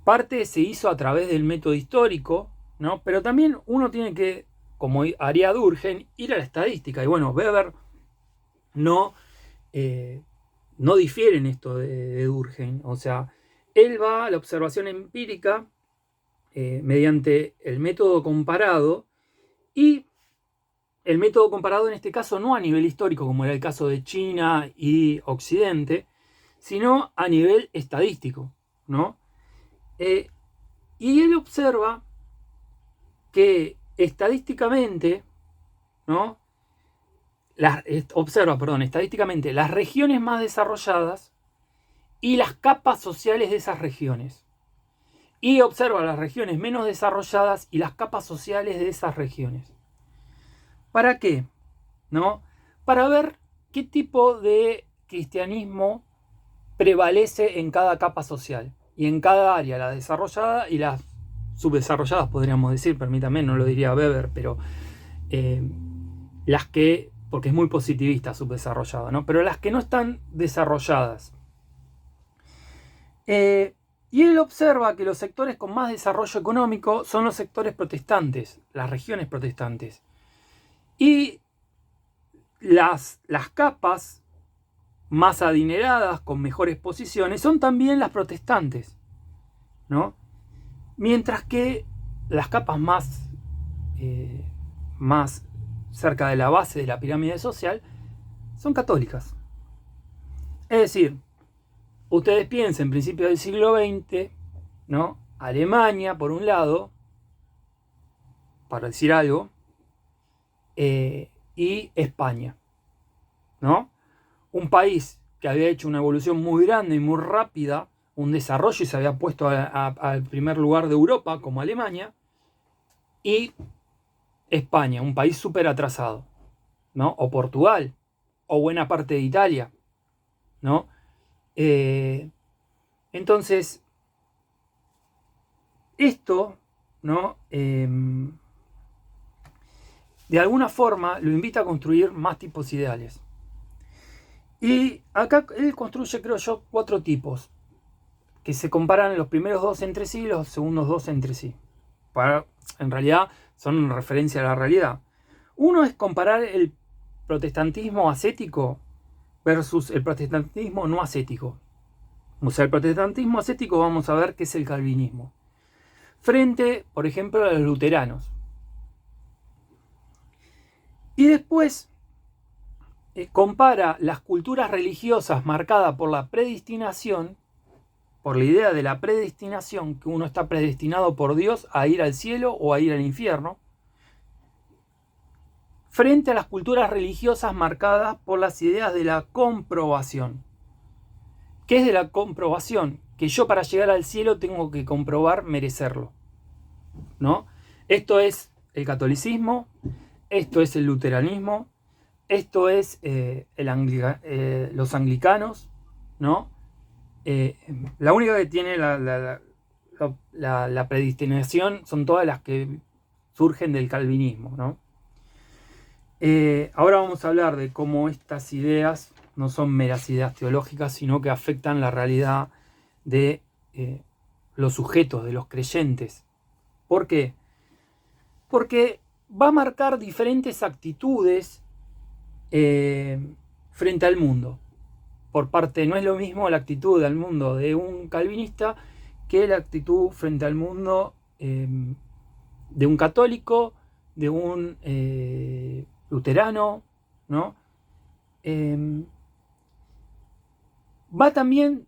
Parte se hizo a través del método histórico, ¿no? Pero también uno tiene que, como haría Durkheim, ir a la estadística. Y bueno, Weber no difiere en esto de Durkheim. O sea, él va a la observación empírica mediante el método comparado, y el método comparado en este caso no a nivel histórico, como era el caso de China y Occidente, sino a nivel estadístico, ¿no? Y él observa que estadísticamente, ¿no? Estadísticamente las regiones más desarrolladas y las capas sociales de esas regiones. Y observa las regiones menos desarrolladas y las capas sociales de esas regiones. ¿Para qué? ¿No? Para ver qué tipo de cristianismo prevalece en cada capa social y en cada área, la desarrollada y las subdesarrolladas, podríamos decir, permítame, no lo diría Weber, pero las que, porque es muy positivista subdesarrollada, ¿no? Pero las que no están desarrolladas. Y él observa que los sectores con más desarrollo económico son los sectores protestantes, las regiones protestantes. Y las capas más adineradas, con mejores posiciones, son también las protestantes, ¿no? Mientras que las capas más cerca de la base de la pirámide social son católicas. Es decir, ustedes piensen, en principios del siglo XX, ¿no? Alemania, por un lado, para decir algo, y España, ¿no? Un país que había hecho una evolución muy grande y muy rápida, un desarrollo, y se había puesto al primer lugar de Europa, como Alemania, y España, un país súper atrasado, ¿no? O Portugal, o buena parte de Italia, ¿no? Entonces, esto, ¿no? De alguna forma lo invita a construir más tipos ideales. Y acá él construye, creo yo, 4 tipos que se comparan los primeros 2 entre sí y los segundos 2 entre sí. En realidad son en referencia a la realidad. Uno es comparar el protestantismo ascético versus el protestantismo no ascético. O sea, el protestantismo ascético vamos a ver qué es el calvinismo. Frente, por ejemplo, a los luteranos. Y después compara las culturas religiosas marcadas por la predestinación, por la idea de la predestinación, que uno está predestinado por Dios a ir al cielo o a ir al infierno, frente a las culturas religiosas marcadas por las ideas de la comprobación. ¿Qué es de la comprobación? Que yo, para llegar al cielo, tengo que comprobar merecerlo, ¿no? Esto es el catolicismo, esto es el luteranismo, esto es los anglicanos, ¿no? La única que tiene la predestinación son todas las que surgen del calvinismo, ¿no? Ahora vamos a hablar de cómo estas ideas no son meras ideas teológicas, sino que afectan la realidad de los sujetos, de los creyentes. ¿Por qué? Porque va a marcar diferentes actitudes frente al mundo. Por parte, no es lo mismo la actitud al mundo de un calvinista que la actitud frente al mundo de un católico, de un luterano, ¿no? Va también,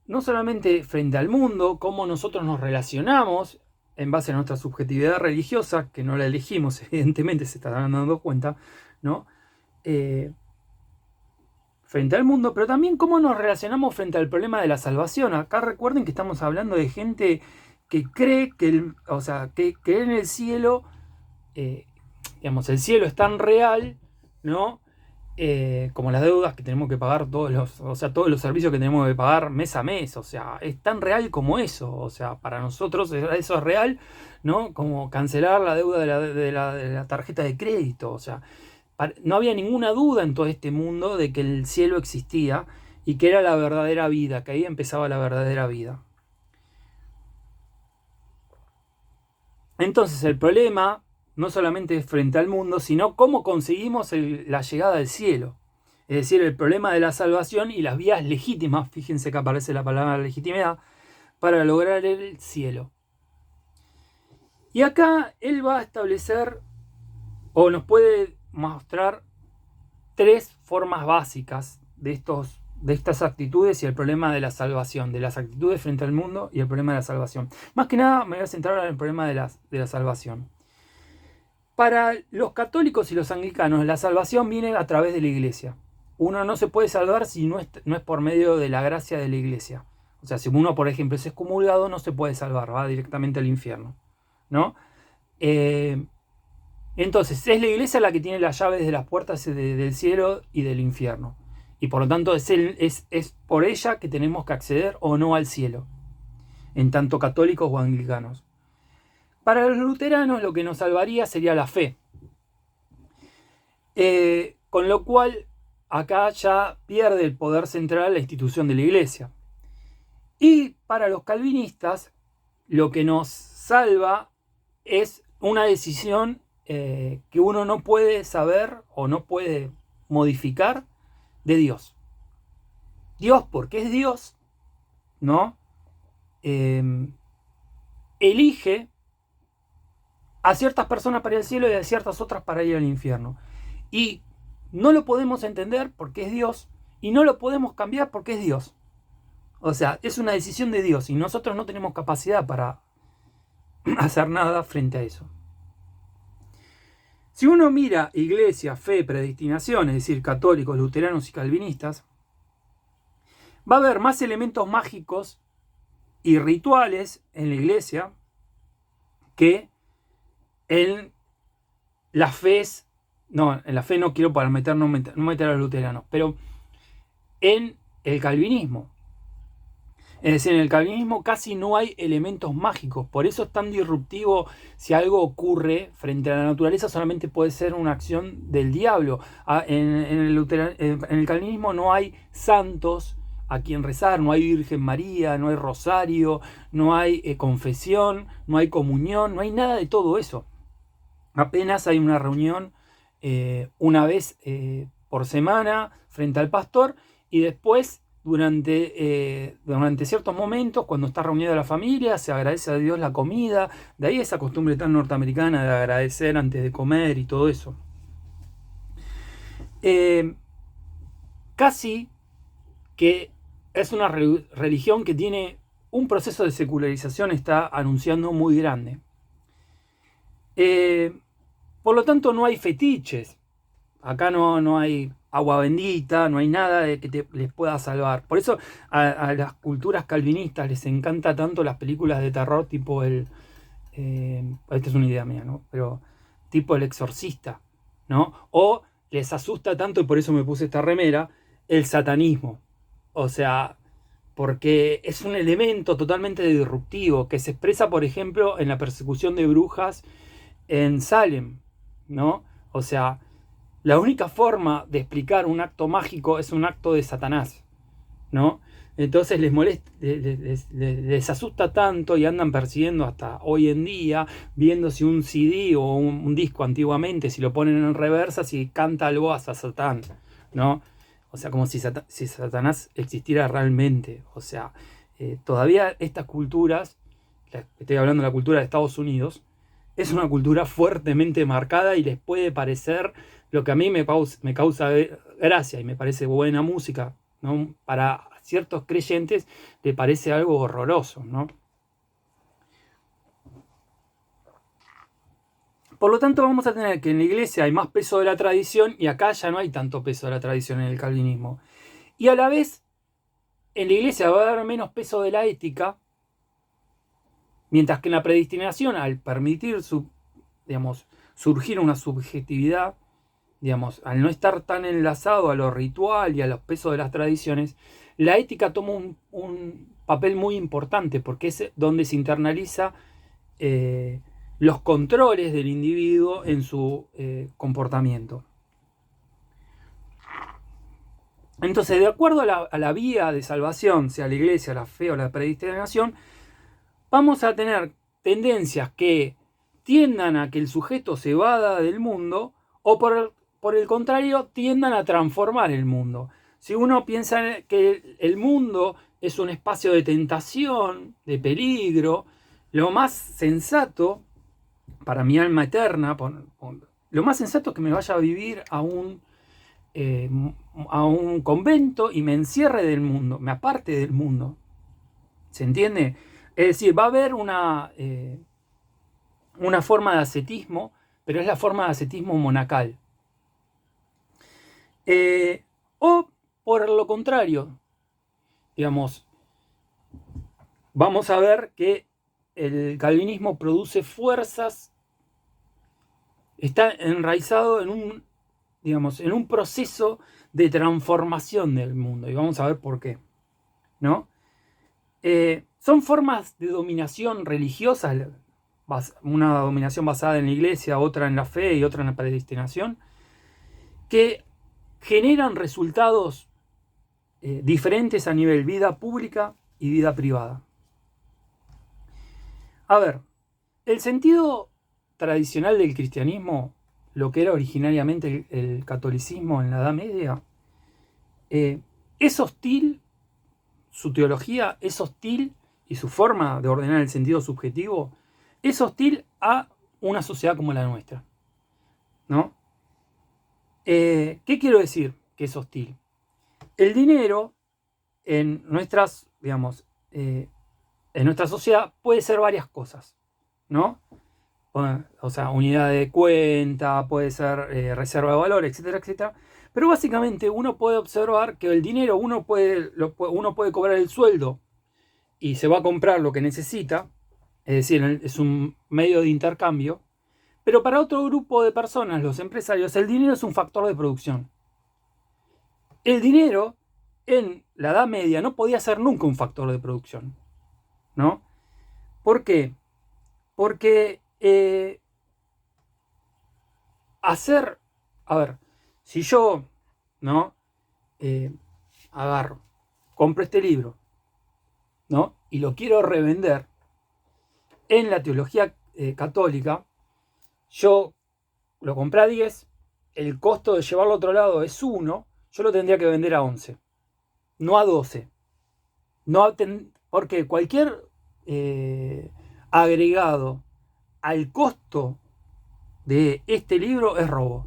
no solamente frente al mundo, cómo nosotros nos relacionamos en base a nuestra subjetividad religiosa, que no la elegimos, evidentemente se estarán dando cuenta, ¿no? Frente al mundo, pero también cómo nos relacionamos frente al problema de la salvación. Acá recuerden que estamos hablando de gente que cree que, que cree en el cielo, digamos, el cielo es tan real, ¿no? Como las deudas que tenemos que pagar todos los servicios que tenemos que pagar mes a mes, o sea, es tan real como eso, o sea, para nosotros eso es real, ¿no? Como cancelar la deuda de la tarjeta de crédito, o sea, no había ninguna duda en todo este mundo de que el cielo existía y que era la verdadera vida, que ahí empezaba la verdadera vida. Entonces el problema no solamente es frente al mundo, sino cómo conseguimos la llegada al cielo. Es decir, el problema de la salvación y las vías legítimas, fíjense que aparece la palabra legitimidad, para lograr el cielo. Y acá él va a establecer, o nos puede mostrar, tres formas básicas de estas actitudes y el problema de la salvación, de las actitudes frente al mundo y el problema de la salvación. Más que nada me voy a centrar en el problema de la salvación. Para los católicos y los anglicanos, la salvación viene a través de la iglesia. Uno no se puede salvar si no es por medio de la gracia de la iglesia. O sea, si uno, por ejemplo, es excomulgado, no se puede salvar, va directamente al infierno, ¿no? Entonces, es la iglesia la que tiene las llaves de las puertas del cielo y del infierno. Y por lo tanto, es por ella que tenemos que acceder o no al cielo, en tanto católicos o anglicanos. Para los luteranos, lo que nos salvaría sería la fe. Con lo cual, acá ya pierde el poder central la institución de la iglesia. Y para los calvinistas, lo que nos salva es una decisión que uno no puede saber o no puede modificar de Dios. Dios, porque es Dios, ¿no? Elige a ciertas personas para ir al cielo y a ciertas otras para ir al infierno. Y no lo podemos entender porque es Dios y no lo podemos cambiar porque es Dios. O sea, es una decisión de Dios y nosotros no tenemos capacidad para hacer nada frente a eso. Si uno mira iglesia, fe, predestinación, es decir, católicos, luteranos y calvinistas, va a haber más elementos mágicos y rituales en la iglesia que en la fe. No, en la fe no quiero para no meter a los luteranos, pero en el calvinismo. Es decir, en el calvinismo casi no hay elementos mágicos, por eso es tan disruptivo. Si algo ocurre frente a la naturaleza, solamente puede ser una acción del diablo. En el calvinismo no hay santos a quien rezar, no hay Virgen María, no hay rosario, no hay confesión, no hay comunión, no hay nada de todo eso. Apenas hay una reunión una vez por semana frente al pastor y después durante ciertos momentos, cuando está reunida la familia, se agradece a Dios la comida. De ahí esa costumbre tan norteamericana de agradecer antes de comer y todo eso. Casi que es una religión que tiene un proceso de secularización, está anunciando muy grande. Por lo tanto, no hay fetiches. Acá no hay agua bendita, no hay nada de que les pueda salvar. Por eso a las culturas calvinistas les encanta tanto las películas de terror tipo esta es una idea mía, ¿no? Pero tipo El Exorcista, ¿no? O les asusta tanto, y por eso me puse esta remera, el satanismo. O sea, porque es un elemento totalmente disruptivo que se expresa, por ejemplo, en la persecución de brujas en Salem, ¿no? O sea, la única forma de explicar un acto mágico es un acto de Satanás, ¿no? Entonces les molesta, les asusta tanto y andan persiguiendo hasta hoy en día, viendo si un CD o un disco antiguamente, si lo ponen en reversa, si canta algo a Satán, ¿no? O sea, como si Satanás existiera realmente. O sea, todavía estas culturas, estoy hablando de la cultura de Estados Unidos, es una cultura fuertemente marcada y les puede parecer lo que a mí me causa gracia y me parece buena música, ¿no? Para ciertos creyentes le parece algo horroroso, ¿no? Por lo tanto, vamos a tener que en la iglesia hay más peso de la tradición y acá ya no hay tanto peso de la tradición en el calvinismo. Y a la vez, en la iglesia va a haber menos peso de la ética, mientras que en la predestinación, al permitir surgir una subjetividad, al no estar tan enlazado a lo ritual y a los pesos de las tradiciones, la ética toma un papel muy importante porque es donde se internaliza los controles del individuo en su comportamiento. Entonces, de acuerdo a la vía de salvación, sea la iglesia, la fe o la predestinación, vamos a tener tendencias que tiendan a que el sujeto se vada del mundo o por el contrario tiendan a transformar el mundo. Si uno piensa que el mundo es un espacio de tentación, de peligro, lo más sensato para mi alma eterna, lo más sensato es que me vaya a vivir a un convento y me encierre del mundo, me aparte del mundo. ¿Se entiende? Es decir, va a haber una forma de ascetismo, pero es la forma de ascetismo monacal. O por lo contrario, vamos a ver que el calvinismo produce fuerzas, está enraizado en un proceso de transformación del mundo, y vamos a ver por qué, ¿no? Son formas de dominación religiosa, una dominación basada en la iglesia, otra en la fe y otra en la predestinación, que generan resultados diferentes a nivel vida pública y vida privada. A ver, el sentido tradicional del cristianismo, lo que era originariamente el catolicismo en la Edad Media, es hostil, su teología es hostil y su forma de ordenar el sentido subjetivo es hostil a una sociedad como la nuestra, ¿no? ¿Qué quiero decir que es hostil? El dinero en nuestras, en nuestra sociedad puede ser varias cosas, ¿no? O sea, unidad de cuenta, puede ser reserva de valor, etcétera, etcétera. Pero básicamente uno puede observar que el dinero uno puede cobrar el sueldo y se va a comprar lo que necesita, es decir, es un medio de intercambio, pero para otro grupo de personas, los empresarios, el dinero es un factor de producción. El dinero en la Edad Media no podía ser nunca un factor de producción, ¿no? ¿Por qué? Porque si yo, ¿no? Compro este libro, ¿no? Y lo quiero revender, en la teología católica, yo lo compré a 10, el costo de llevarlo a otro lado es 1, yo lo tendría que vender a 11, no a 12. Porque cualquier agregado al costo de este libro es robo.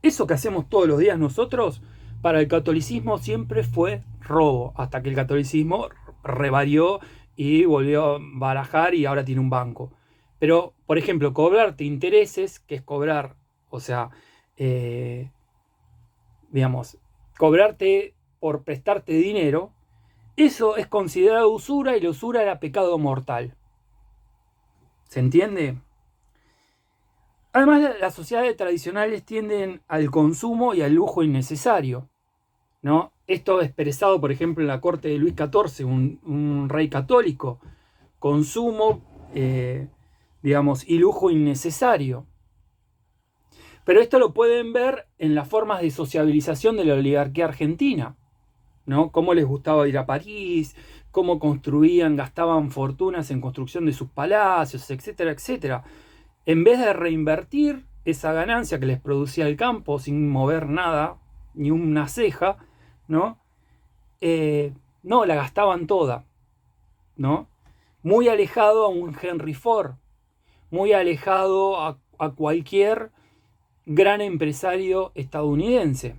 Eso que hacemos todos los días nosotros, para el catolicismo siempre fue robo, hasta que el catolicismo revarió y volvió a barajar y ahora tiene un banco. Pero, por ejemplo, cobrarte intereses, que es cobrar, o sea, cobrarte por prestarte dinero, eso es considerado usura y la usura era pecado mortal. ¿Se entiende? Además, las sociedades tradicionales tienden al consumo y al lujo innecesario, ¿no? Esto expresado, por ejemplo, en la corte de Luis XIV, un rey católico. Consumo, y lujo innecesario. Pero esto lo pueden ver en las formas de sociabilización de la oligarquía argentina, ¿no? Cómo les gustaba ir a París, cómo construían, gastaban fortunas en construcción de sus palacios, etcétera, etcétera. En vez de reinvertir esa ganancia que les producía el campo sin mover nada, ni una ceja, ¿no? No, la gastaban toda, ¿no? Muy alejado a un Henry Ford, muy alejado a cualquier gran empresario estadounidense.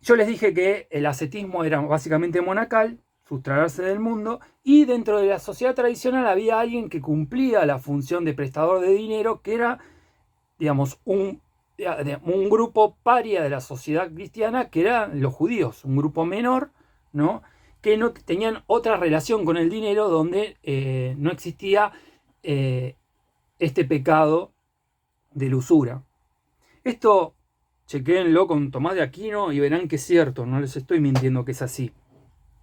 Yo les dije que el ascetismo era básicamente monacal, sustraerse del mundo, y dentro de la sociedad tradicional había alguien que cumplía la función de prestador de dinero, que era, digamos, un grupo paria de la sociedad cristiana, que eran los judíos, un grupo menor, ¿no? Que no tenían otra relación con el dinero, donde no existía este pecado de la usura. Esto chequéenlo con Tomás de Aquino y verán que es cierto, no les estoy mintiendo que es así.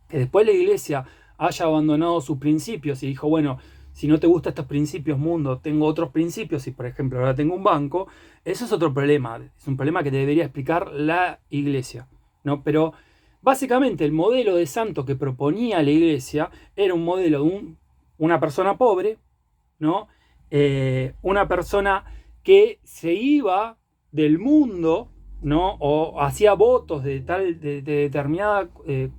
Que después la iglesia haya abandonado sus principios y dijo, bueno, si no te gustan estos principios, mundo, tengo otros principios, y por ejemplo ahora tengo un banco, eso es otro problema, es un problema que debería explicar la iglesia, ¿no? Pero básicamente el modelo de santo que proponía la iglesia era un modelo de una persona pobre, ¿no? Una persona que se iba del mundo, ¿no? O hacía votos de determinadas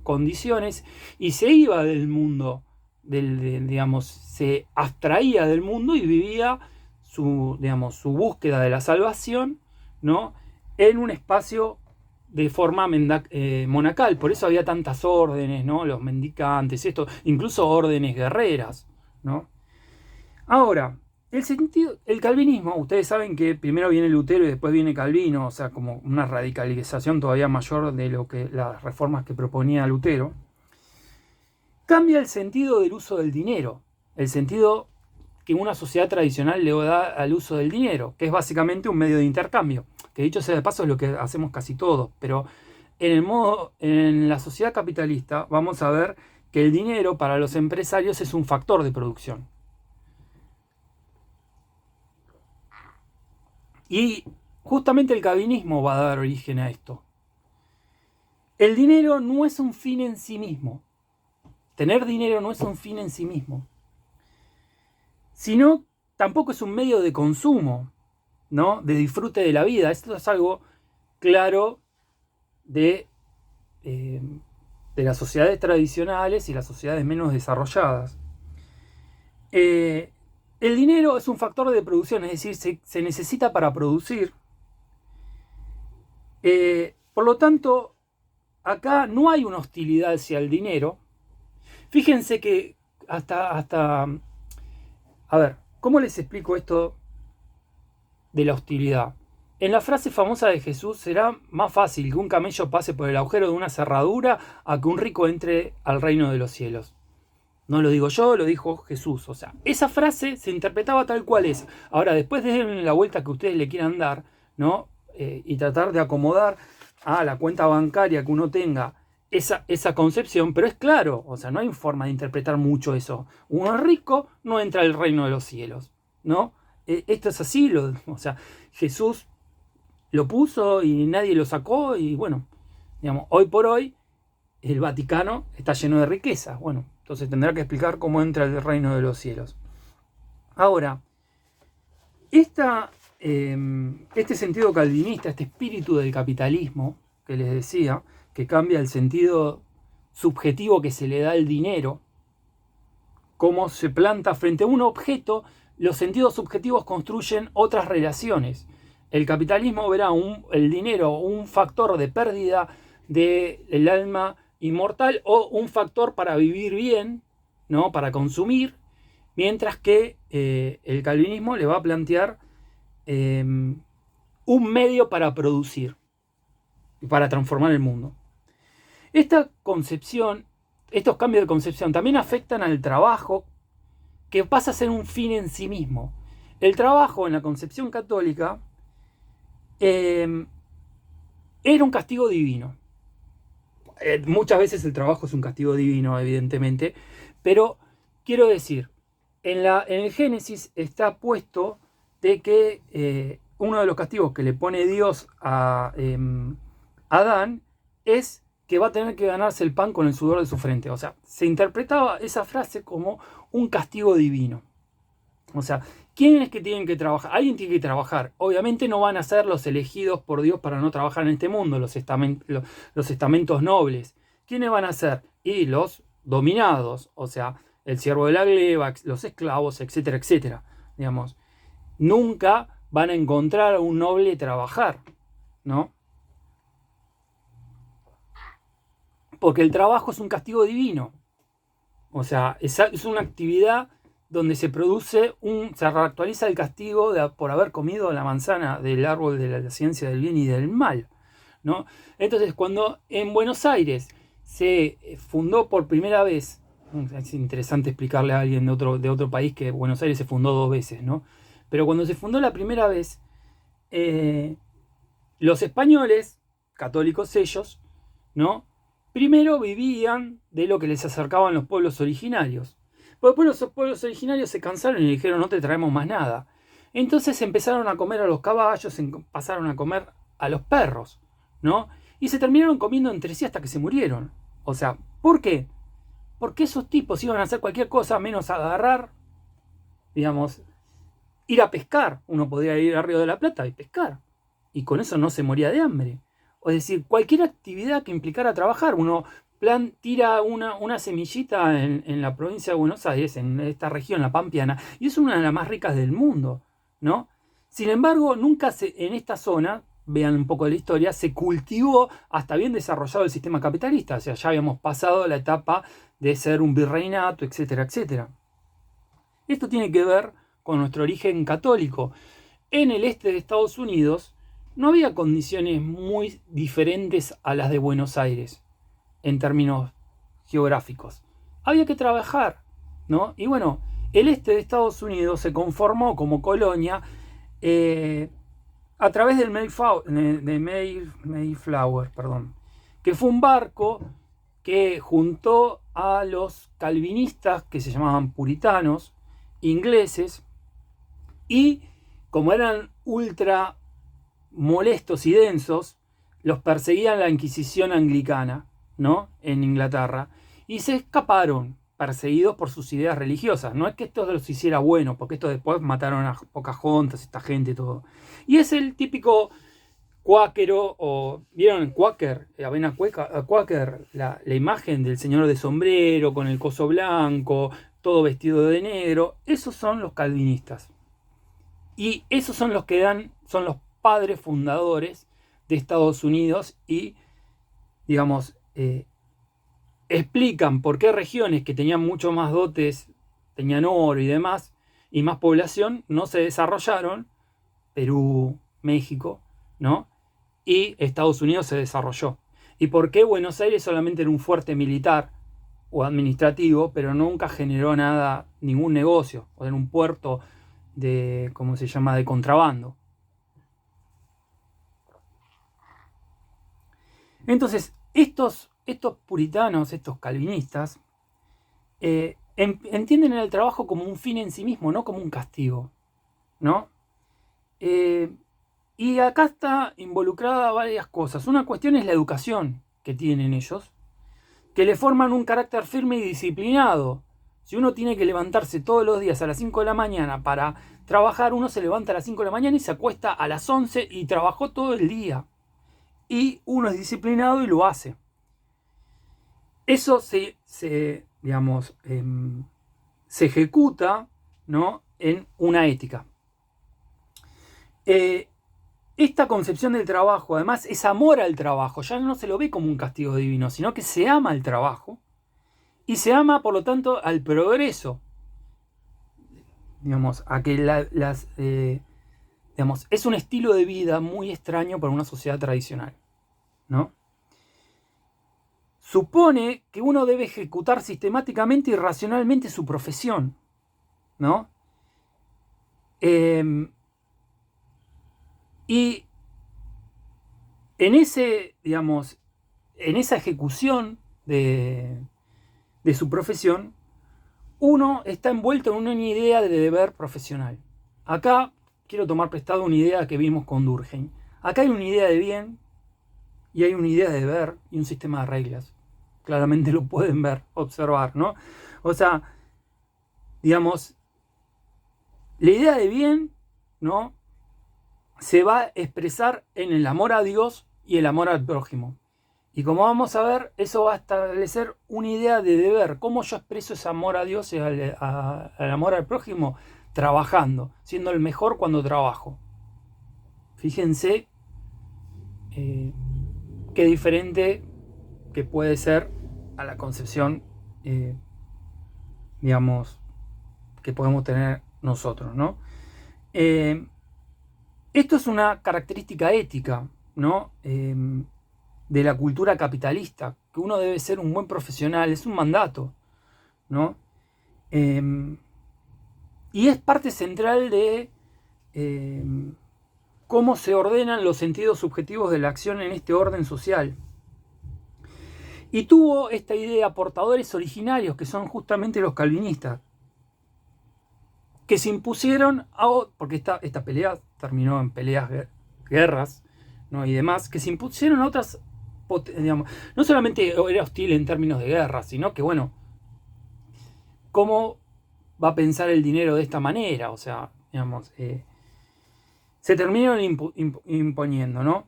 condiciones y se iba del mundo, digamos, se abstraía del mundo y vivía su búsqueda de la salvación, ¿no? En un espacio de forma monacal. Por eso había tantas órdenes, ¿no? Los mendicantes, esto, incluso órdenes guerreras, ¿no? Ahora, el calvinismo, ustedes saben que primero viene Lutero y después viene Calvino, o sea, como una radicalización todavía mayor de lo que las reformas que proponía Lutero. Cambia el sentido del uso del dinero, el sentido que una sociedad tradicional le da al uso del dinero, que es básicamente un medio de intercambio, que dicho sea de paso es lo que hacemos casi todos, pero en la sociedad capitalista vamos a ver que el dinero para los empresarios es un factor de producción. Y justamente el calvinismo va a dar origen a esto. El dinero no es un fin en sí mismo. Tener dinero no es un fin en sí mismo. Sino tampoco es un medio de consumo, ¿no? De disfrute de la vida. Esto es algo claro de las sociedades tradicionales y las sociedades menos desarrolladas. El dinero es un factor de producción, es decir, se necesita para producir. Por lo tanto, acá no hay una hostilidad hacia el dinero. Fíjense que hasta... A ver, ¿cómo les explico esto de la hostilidad? En la frase famosa de Jesús, será más fácil que un camello pase por el agujero de una cerradura a que un rico entre al reino de los cielos. No lo digo yo, lo dijo Jesús. O sea, esa frase se interpretaba tal cual es. Ahora, después de la vuelta que ustedes le quieran dar, ¿no? Y tratar de acomodar a la cuenta bancaria que uno tenga esa concepción, pero es claro, o sea, no hay forma de interpretar mucho eso. Uno rico no entra al reino de los cielos, ¿no? Esto es así, o sea, Jesús lo puso y nadie lo sacó y bueno, digamos, hoy por hoy el Vaticano está lleno de riquezas. Bueno, entonces tendrá que explicar cómo entra el reino de los cielos. Ahora, este sentido calvinista, este espíritu del capitalismo que les decía, que cambia el sentido subjetivo que se le da al dinero, cómo se planta frente a un objeto, los sentidos subjetivos construyen otras relaciones. El capitalismo verá el dinero un factor de pérdida del alma inmortal o un factor para vivir bien, ¿no? Para consumir, mientras que el calvinismo le va a plantear un medio para producir y para transformar el mundo. Esta concepción, estos cambios de concepción también afectan al trabajo, que pasa a ser un fin en sí mismo. El trabajo en la concepción católica era un castigo divino. Muchas veces el trabajo es un castigo divino, evidentemente, pero quiero decir, en el Génesis está puesto de que uno de los castigos que le pone Dios a Adán es que va a tener que ganarse el pan con el sudor de su frente. O sea, se interpretaba esa frase como un castigo divino. O sea, ¿quiénes que tienen que trabajar? Alguien tiene que trabajar. Obviamente no van a ser los elegidos por Dios para no trabajar en este mundo, los estamentos nobles. ¿Quiénes van a ser? Y los dominados, o sea, el siervo de la gleba, los esclavos, etcétera, etcétera. Digamos, nunca van a encontrar a un noble trabajar, ¿no? Porque el trabajo es un castigo divino. O sea, es una actividad donde se reactualiza el castigo por haber comido la manzana del árbol de la ciencia del bien y del mal, ¿no? Entonces, cuando en Buenos Aires se fundó por primera vez, es interesante explicarle a alguien de otro país que Buenos Aires se fundó 2 veces, ¿no? Pero cuando se fundó la primera vez, los españoles, católicos ellos, ¿no? Primero vivían de lo que les acercaban los pueblos originarios. Pero después los pueblos originarios se cansaron y dijeron no te traemos más nada. Entonces empezaron a comer a los caballos, pasaron a comer a los perros, ¿no? Y se terminaron comiendo entre sí hasta que se murieron. O sea, ¿por qué? Porque esos tipos iban a hacer cualquier cosa menos agarrar, digamos, ir a pescar. Uno podría ir al Río de la Plata y pescar. Y con eso no se moría de hambre. Es decir, cualquier actividad que implicara trabajar. Uno tira una semillita en la provincia de Buenos Aires, en esta región, la Pampeana, y es una de las más ricas del mundo, ¿no? Sin embargo, nunca en esta zona, vean un poco de la historia, se cultivó hasta bien desarrollado el sistema capitalista. O sea, ya habíamos pasado la etapa de ser un virreinato, etcétera, etcétera. Esto tiene que ver con nuestro origen católico. En el este de Estados Unidos no había condiciones muy diferentes a las de Buenos Aires en términos geográficos. Había que trabajar, ¿no? Y bueno, el este de Estados Unidos se conformó como colonia a través del Mayflower, que fue un barco que juntó a los calvinistas, que se llamaban puritanos, ingleses, y como eran ultra molestos y densos, los perseguían la Inquisición anglicana, ¿no? En Inglaterra, y se escaparon perseguidos por sus ideas religiosas. No es que esto los hiciera buenos, porque esto después mataron a Pocahontas, esta gente y todo. Y es el típico cuáquero, o ¿vieron Quaker? Avena Quaker, la imagen del señor de sombrero con el coso blanco, todo vestido de negro. Esos son los calvinistas. Y esos son los que son los padres fundadores de Estados Unidos y, digamos, explican por qué regiones que tenían mucho más dotes, tenían oro y demás, y más población, no se desarrollaron, Perú, México, ¿no? Y Estados Unidos se desarrolló. Y por qué Buenos Aires solamente era un fuerte militar o administrativo, pero nunca generó nada, ningún negocio, o era un puerto de, ¿cómo se llama?, de contrabando. Entonces, estos puritanos, estos calvinistas, entienden el trabajo como un fin en sí mismo, no como un castigo, ¿no? Y acá está involucrada varias cosas. Una cuestión es la educación que tienen ellos, que le forman un carácter firme y disciplinado. Si uno tiene que levantarse todos los días a las 5 de la mañana para trabajar, uno se levanta a las 5 de la mañana y se acuesta a las 11 y trabajó todo el día. Y uno es disciplinado y lo hace. Eso se ejecuta, ¿no?, en una ética. Esta concepción del trabajo, además, es amor al trabajo. Ya no se lo ve como un castigo divino, sino que se ama al trabajo y se ama, por lo tanto, al progreso. A que es un estilo de vida muy extraño para una sociedad tradicional, ¿no? Supone que uno debe ejecutar sistemáticamente y racionalmente su profesión, ¿no? Y en esa ejecución de su profesión, uno está envuelto en una idea de deber profesional. Acá quiero tomar prestado una idea que vimos con Durkheim. Acá hay una idea de bien y hay una idea de deber y un sistema de reglas. Claramente lo pueden ver, observar, ¿no? O sea, digamos, la idea de bien, ¿no?, se va a expresar en el amor a Dios y el amor al prójimo. Y como vamos a ver, eso va a establecer una idea de deber. ¿Cómo yo expreso ese amor a Dios y al amor al prójimo? Trabajando, siendo el mejor cuando trabajo. Fíjense qué diferente que puede ser a la concepción, digamos, que podemos tener nosotros, ¿no? Esto es una característica ética, ¿no?, de la cultura capitalista, que uno debe ser un buen profesional, es un mandato, ¿no? Y es parte central de cómo se ordenan los sentidos subjetivos de la acción en este orden social. Y tuvo esta idea portadores originarios, que son justamente los calvinistas, que se impusieron, porque esta pelea terminó en peleas, guerras, ¿no?, y demás, que se impusieron a otras, digamos, no solamente era hostil en términos de guerra, sino que, bueno, ¿cómo va a pensar el dinero de esta manera? O sea, digamos, se terminaron imponiendo, ¿no?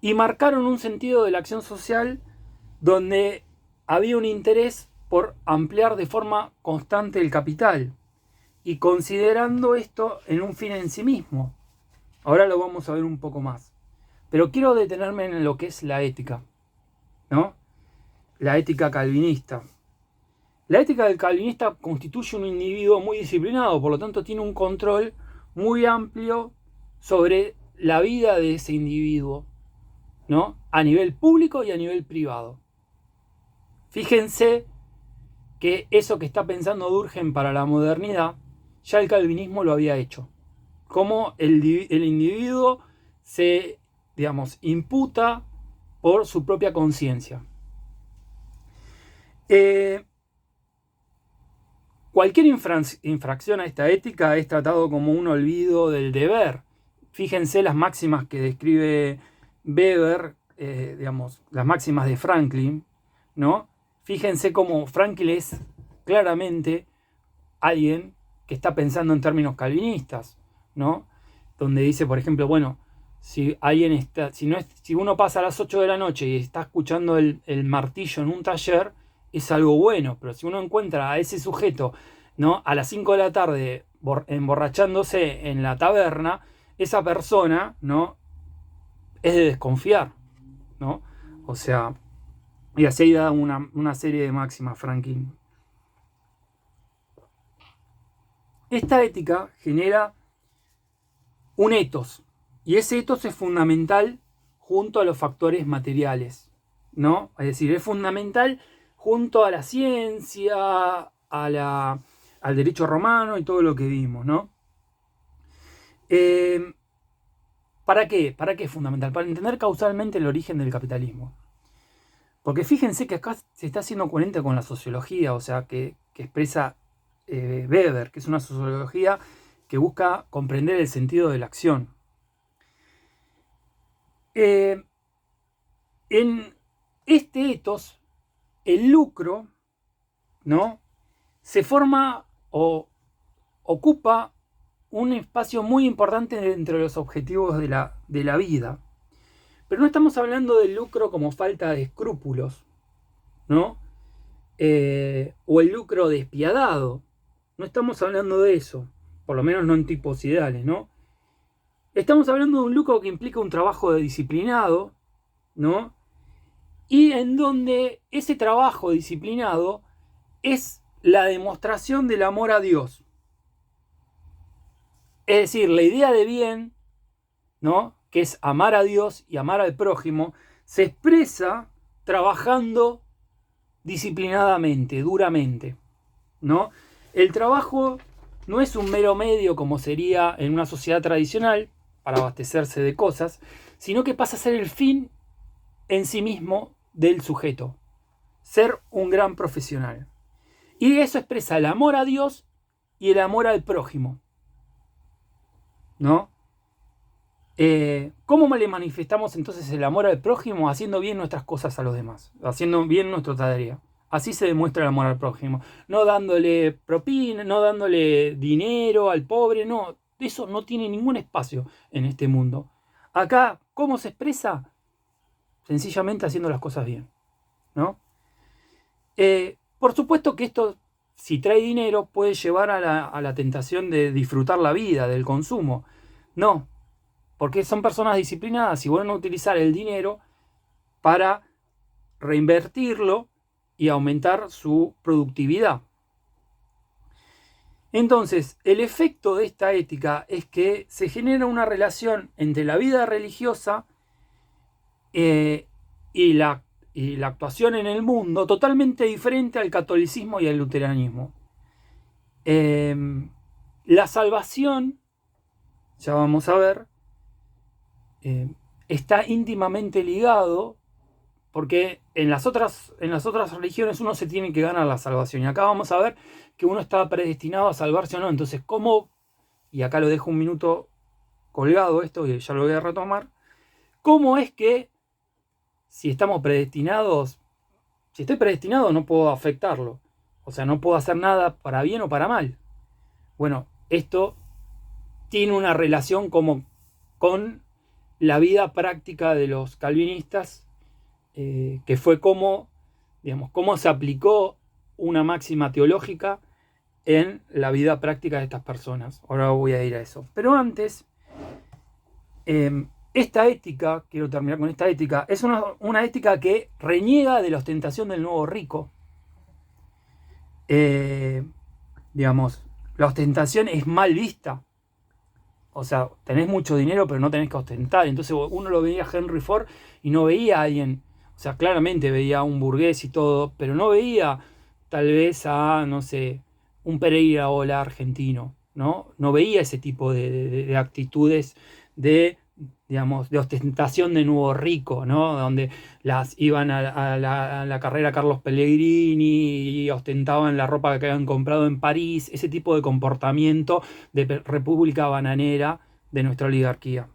Y marcaron un sentido de la acción social donde había un interés por ampliar de forma constante el capital y considerando esto en un fin en sí mismo. Ahora lo vamos a ver un poco más. Pero quiero detenerme en lo que es la ética, ¿no? La ética calvinista. La ética del calvinista constituye un individuo muy disciplinado, por lo tanto tiene un control muy amplio sobre la vida de ese individuo, ¿no?, a nivel público y a nivel privado. Fíjense que eso que está pensando Durkheim para la modernidad, ya el calvinismo lo había hecho. Cómo el individuo se, digamos, imputa por su propia conciencia. Cualquier infracción a esta ética es tratado como un olvido del deber. Fíjense las máximas que describe Weber, digamos, las máximas de Franklin, ¿no? Fíjense cómo Franklin es claramente alguien que está pensando en términos calvinistas, ¿no? Donde dice, por ejemplo, bueno, si alguien está, si uno pasa a las 8 de la noche y está escuchando el martillo en un taller, es algo bueno, pero si uno encuentra a ese sujeto, ¿no?, a las 5 de la tarde emborrachándose en la taberna, esa persona, ¿no?, es de desconfiar, ¿no? O sea, y así da una serie de máximas, Franklin. Esta ética genera un ethos, y ese ethos es fundamental junto a los factores materiales, ¿no? Es decir, es fundamental junto a la ciencia, al derecho romano y todo lo que vimos, ¿no? ¿Para qué? ¿Para qué es fundamental? Para entender causalmente el origen del capitalismo. Porque fíjense que acá se está haciendo coherente con la sociología, o sea, que expresa Weber, que es una sociología que busca comprender el sentido de la acción. En este ethos, el lucro, ¿no?, se forma o ocupa un espacio muy importante dentro de los objetivos de la vida. Pero no estamos hablando del lucro como falta de escrúpulos, ¿no? O el lucro despiadado. No estamos hablando de eso, por lo menos no en tipos ideales, ¿no? Estamos hablando de un lucro que implica un trabajo disciplinado, ¿no? Y en donde ese trabajo disciplinado es la demostración del amor a Dios. Es decir, la idea de bien, ¿no?, que es amar a Dios y amar al prójimo, se expresa trabajando disciplinadamente, duramente, ¿no? El trabajo no es un mero medio como sería en una sociedad tradicional para abastecerse de cosas, sino que pasa a ser el fin en sí mismo del sujeto, ser un gran profesional. Y eso expresa el amor a Dios y el amor al prójimo, ¿no? ¿Cómo le manifestamos entonces el amor al prójimo? Haciendo bien nuestras cosas a los demás, haciendo bien nuestra tarea. Así se demuestra el amor al prójimo. No dándole propina, no dándole dinero al pobre, no. Eso no tiene ningún espacio en este mundo. Acá, ¿cómo se expresa? Sencillamente haciendo las cosas bien, ¿no? Por supuesto que esto, si trae dinero, puede llevar a la tentación de disfrutar la vida, del consumo. No, porque son personas disciplinadas y van a utilizar el dinero para reinvertirlo y aumentar su productividad. Entonces, el efecto de esta ética es que se genera una relación entre la vida religiosa y la actuación en el mundo totalmente diferente al catolicismo y al luteranismo. La salvación, ya vamos a ver, está íntimamente ligado, porque en las otras religiones uno se tiene que ganar la salvación. Y acá vamos a ver que uno está predestinado a salvarse o no. Entonces, ¿cómo? Y acá lo dejo un minuto colgado esto y ya lo voy a retomar. ¿Cómo es que si estamos predestinados, si estoy predestinado no puedo afectarlo? O sea, no puedo hacer nada para bien o para mal. Bueno, esto tiene una relación como con la vida práctica de los calvinistas, que fue cómo se aplicó una máxima teológica en la vida práctica de estas personas. Ahora voy a ir a eso. Pero antes, esta ética, quiero terminar con esta ética, es una ética que reniega de la ostentación del nuevo rico. La ostentación es mal vista. O sea, tenés mucho dinero, pero no tenés que ostentar. Entonces uno lo veía a Henry Ford y no veía a alguien. O sea, claramente veía a un burgués y todo, pero no veía tal vez a, no sé, un Pereira Ola argentino, ¿no? No veía ese tipo de actitudes de ostentación de nuevo rico, ¿no? Donde las iban a la carrera Carlos Pellegrini y ostentaban la ropa que habían comprado en París, ese tipo de comportamiento de república bananera de nuestra oligarquía.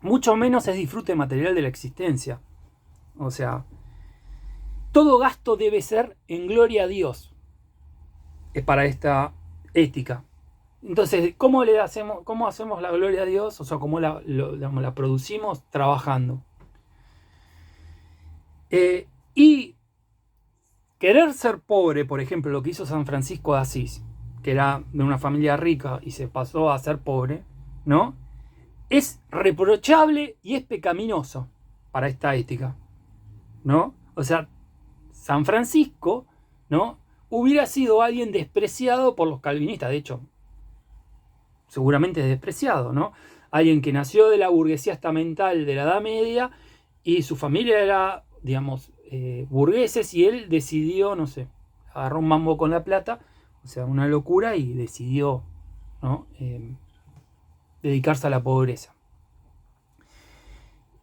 Mucho menos es disfrute material de la existencia. O sea, todo gasto debe ser en gloria a Dios. Es para esta ética. Entonces, ¿cómo hacemos la gloria a Dios? O sea, ¿cómo la producimos? Trabajando. Y querer ser pobre, por ejemplo, lo que hizo San Francisco de Asís, que era de una familia rica y se pasó a ser pobre, ¿no? Es reprochable y es pecaminoso para esta ética, ¿no? O sea, San Francisco, ¿no? Hubiera sido alguien despreciado por los calvinistas, de hecho, seguramente despreciado, ¿no? Alguien que nació de la burguesía estamental de la Edad Media y su familia era, burgueses, y él decidió, no sé, agarró un mambo con la plata, o sea, una locura, y decidió, ¿no? Dedicarse a la pobreza.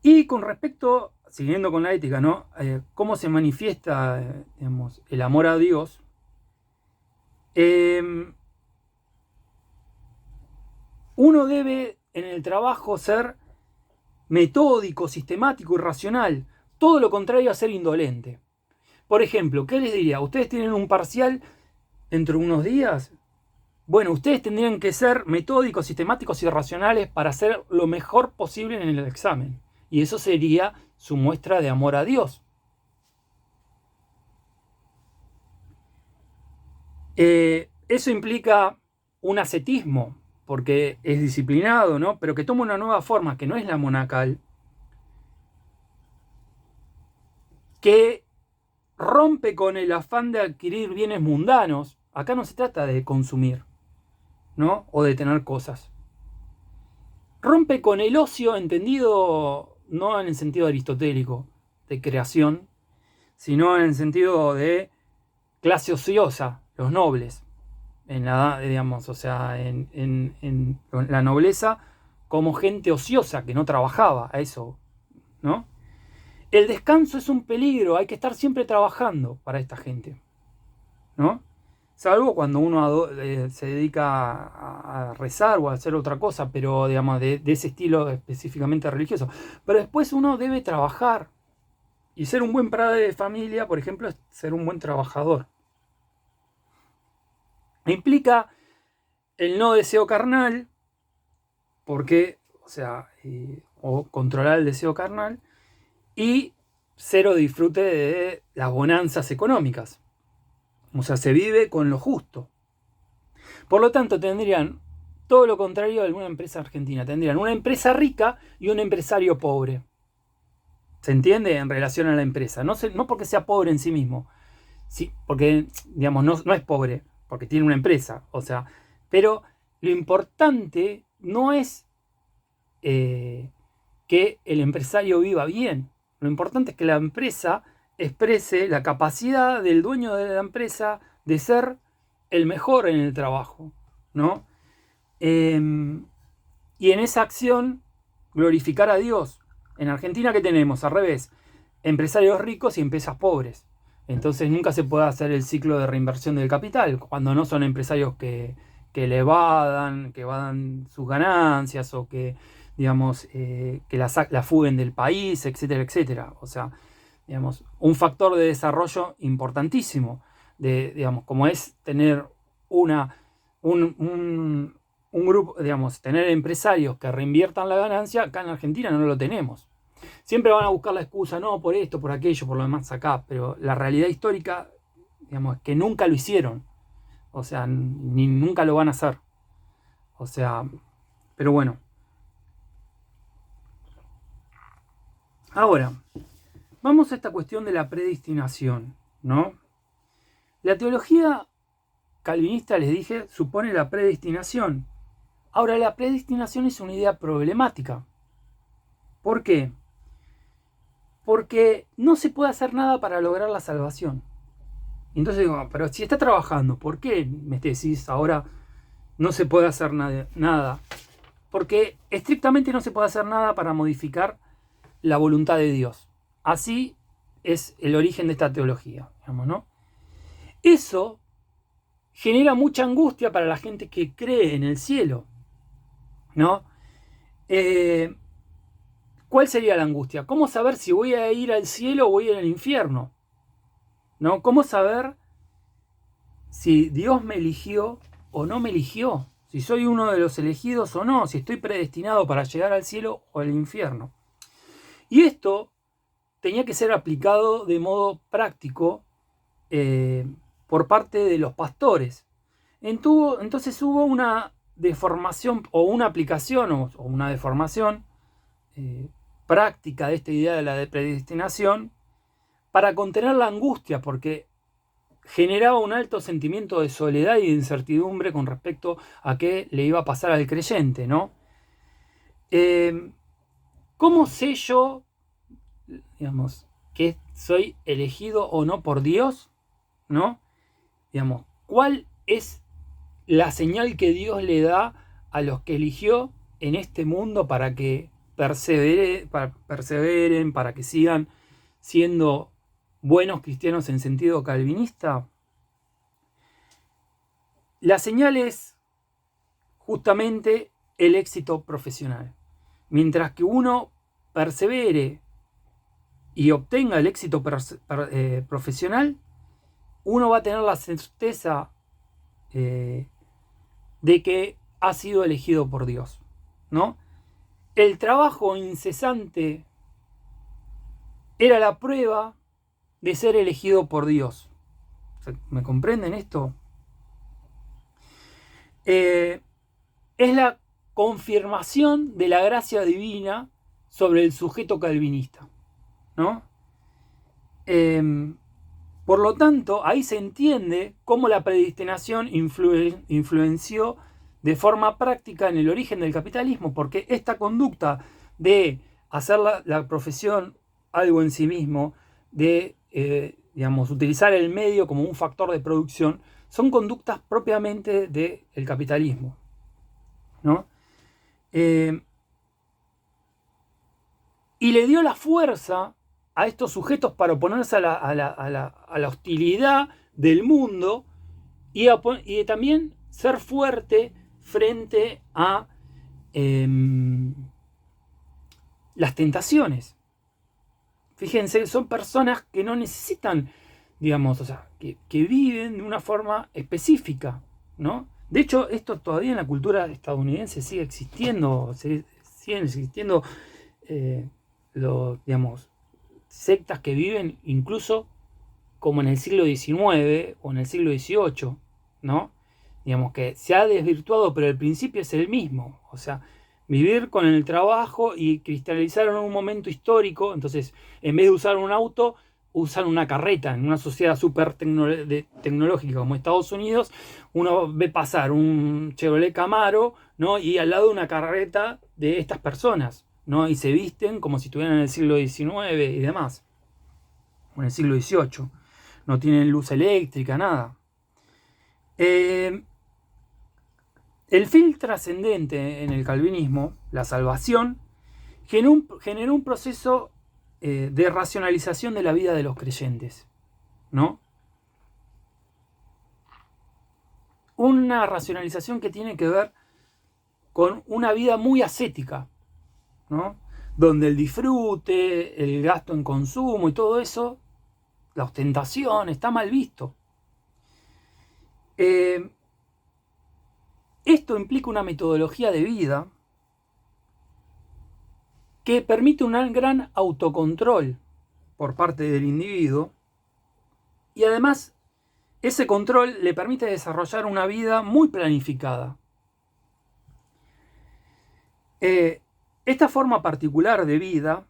Y con respecto, siguiendo con la ética, ¿no? ¿Cómo se manifiesta, el amor a Dios? Uno debe en el trabajo ser metódico, sistemático y racional. Todo lo contrario a ser indolente. Por ejemplo, ¿qué les diría? Ustedes tienen un parcial dentro de unos días. Bueno, ustedes tendrían que ser metódicos, sistemáticos y racionales para hacer lo mejor posible en el examen. Y eso sería su muestra de amor a Dios. Eso implica un ascetismo, porque es disciplinado, ¿no? Pero que toma una nueva forma, que no es la monacal, que rompe con el afán de adquirir bienes mundanos. Acá no se trata de consumir, ¿no? O de tener cosas. Rompe con el ocio entendido no en el sentido aristotélico de creación, sino en el sentido de clase ociosa, los nobles. En la, o sea, en la nobleza como gente ociosa que no trabajaba, a eso, ¿no? El descanso es un peligro, hay que estar siempre trabajando para esta gente. ¿no? Salvo cuando uno se dedica a rezar o a hacer otra cosa, pero digamos de ese estilo específicamente religioso. Pero después uno debe trabajar. Y ser un buen padre de familia, por ejemplo, es ser un buen trabajador. Implica el no deseo carnal, porque, o controlar el deseo carnal, y cero disfrute de las bonanzas económicas. O sea, se vive con lo justo. Por lo tanto, tendrían todo lo contrario de una empresa argentina. Tendrían una empresa rica y un empresario pobre. ¿Se entiende? En relación a la empresa. No porque sea pobre en sí mismo. Sí, porque, digamos, no es pobre, porque tiene una empresa. O sea, pero lo importante no es que el empresario viva bien. Lo importante es que la empresa exprese la capacidad del dueño de la empresa de ser el mejor en el trabajo, ¿no? Y en esa acción glorificar a Dios. En Argentina, ¿qué tenemos? Al revés, empresarios ricos y empresas pobres. Entonces nunca se puede hacer el ciclo de reinversión del capital, cuando no son empresarios que evadan sus ganancias o que, digamos, que la fuguen del país, etcétera, etcétera. O sea, digamos, un factor de desarrollo importantísimo, digamos, como es tener un grupo, digamos, tener empresarios que reinviertan la ganancia. Acá en Argentina no lo tenemos. Siempre van a buscar la excusa, no, por esto, por aquello, por lo demás acá, pero la realidad histórica, digamos, es que nunca lo hicieron. O sea, ni nunca lo van a hacer. O sea, pero bueno. Ahora, vamos a esta cuestión de la predestinación, ¿no? La teología calvinista, les dije, supone la predestinación. Ahora, la predestinación es una idea problemática. ¿Por qué? Porque no se puede hacer nada para lograr la salvación. Entonces digo, pero si está trabajando, ¿por qué me decís ahora no se puede hacer nada? Porque estrictamente no se puede hacer nada para modificar la voluntad de Dios. Así es el origen de esta teología, digamos, ¿no? Eso genera mucha angustia para la gente que cree en el cielo, ¿no? ¿Cuál sería la angustia? ¿Cómo saber si voy a ir al cielo o voy a ir al infierno? ¿No? ¿Cómo saber si Dios me eligió o no me eligió? Si soy uno de los elegidos o no, si estoy predestinado para llegar al cielo o al infierno. Y esto tenía que ser aplicado de modo práctico por parte de los pastores. Entonces hubo una deformación o una aplicación o una deformación práctica de esta idea de la predestinación para contener la angustia, porque generaba un alto sentimiento de soledad y de incertidumbre con respecto a qué le iba a pasar al creyente, ¿no? ¿Cómo sé yo, digamos, que soy elegido o no por Dios? ¿No? Digamos, ¿cuál es la señal que Dios le da a los que eligió en este mundo para que perseveren, para que sigan siendo buenos cristianos en sentido calvinista? La señal es justamente el éxito profesional. Mientras que uno persevere y obtenga el éxito profesional, uno va a tener la certeza de que ha sido elegido por Dios, ¿no? El trabajo incesante era la prueba de ser elegido por Dios. ¿Me comprenden esto? Es la confirmación de la gracia divina sobre el sujeto calvinista, ¿no? Por lo tanto, ahí se entiende cómo la predestinación influenció de forma práctica en el origen del capitalismo, porque esta conducta de hacer la profesión algo en sí mismo, de digamos, utilizar el medio como un factor de producción, son conductas propiamente del capitalismo, ¿no? Y le dio la fuerza a estos sujetos para oponerse a la hostilidad del mundo y también ser fuerte frente a las tentaciones. Fíjense, son personas que no necesitan, digamos, o sea, que viven de una forma específica, ¿no? De hecho, esto todavía en la cultura estadounidense sigue existiendo, siguen existiendo, digamos, sectas que viven incluso como en el siglo XIX o en el siglo XVIII, ¿no? Digamos que se ha desvirtuado, pero el principio es el mismo, o sea, vivir con el trabajo y cristalizar en un momento histórico. Entonces, en vez de usar un auto, usan una carreta. En una sociedad súper tecnológica como Estados Unidos, uno ve pasar un Chevrolet Camaro, ¿no? Y al lado una carreta de estas personas, ¿no? Y se visten como si estuvieran en el siglo XIX y demás, o en el siglo XVIII. No tienen luz eléctrica, nada. El fin trascendente en el calvinismo, la salvación, generó un proceso de racionalización de la vida de los creyentes, ¿no? Una racionalización que tiene que ver con una vida muy ascética, ¿no? Donde el disfrute, el gasto en consumo y todo eso, la ostentación, está mal visto. Esto implica una metodología de vida que permite un gran autocontrol por parte del individuo y además ese control le permite desarrollar una vida muy planificada. Esta forma particular de vida,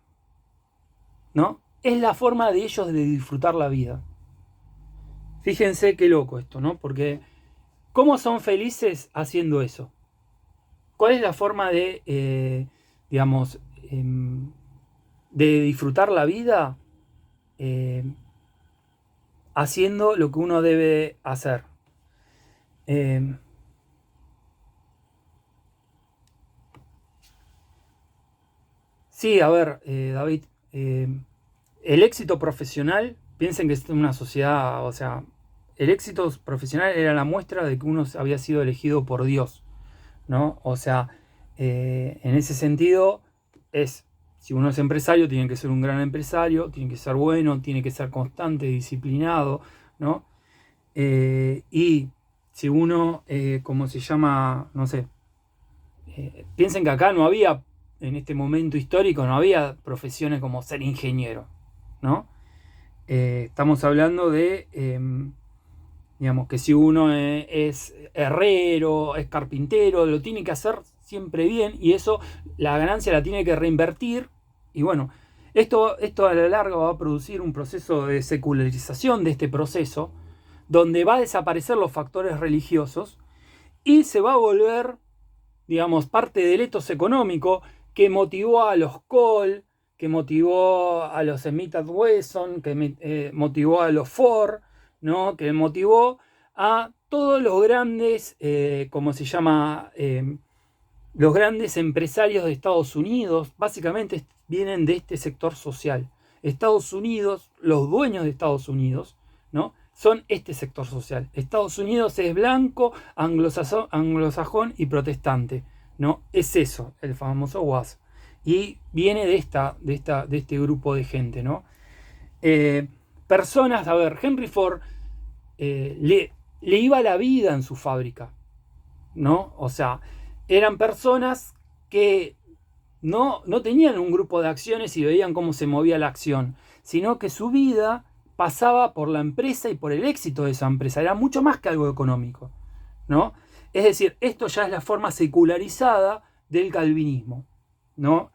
¿no? Es la forma de ellos de disfrutar la vida. Fíjense qué loco esto, ¿no? Porque ¿cómo son felices haciendo eso? ¿Cuál es la forma de, digamos, de disfrutar la vida? Haciendo lo que uno debe hacer. Sí, a ver, David, el éxito profesional, piensen que es una sociedad, o sea, el éxito profesional era la muestra de que uno había sido elegido por Dios, ¿no? O sea, en ese sentido, si uno es empresario, tiene que ser un gran empresario, tiene que ser bueno, tiene que ser constante, disciplinado, ¿no? Y si uno, ¿cómo se llama? No sé, piensen que acá no había, en este momento histórico, no había profesiones como ser ingeniero, ¿no? Estamos hablando de, digamos, que si uno es herrero, es carpintero, lo tiene que hacer siempre bien y eso, la ganancia la tiene que reinvertir. Y bueno, esto a la larga va a producir un proceso de secularización de este proceso, donde va a desaparecer los factores religiosos y se va a volver, digamos, parte del etos económico que motivó a los Kohl, que motivó a los Smith & Wesson, que motivó a los Ford, ¿no? Que motivó a todos los grandes, ¿cómo se llama? Los grandes empresarios de Estados Unidos, básicamente vienen de este sector social. Estados Unidos, los dueños de Estados Unidos, ¿no? Son este sector social. Estados Unidos es blanco, anglosajón y protestante, ¿no? Es eso, el famoso WASP. Y viene de este grupo de gente, ¿no? Personas, a ver, Henry Ford le iba la vida en su fábrica, ¿no? O sea, eran personas que no tenían un grupo de acciones y veían cómo se movía la acción, sino que su vida pasaba por la empresa y por el éxito de esa empresa. Era mucho más que algo económico, ¿no? Es decir, esto ya es la forma secularizada del calvinismo, ¿no?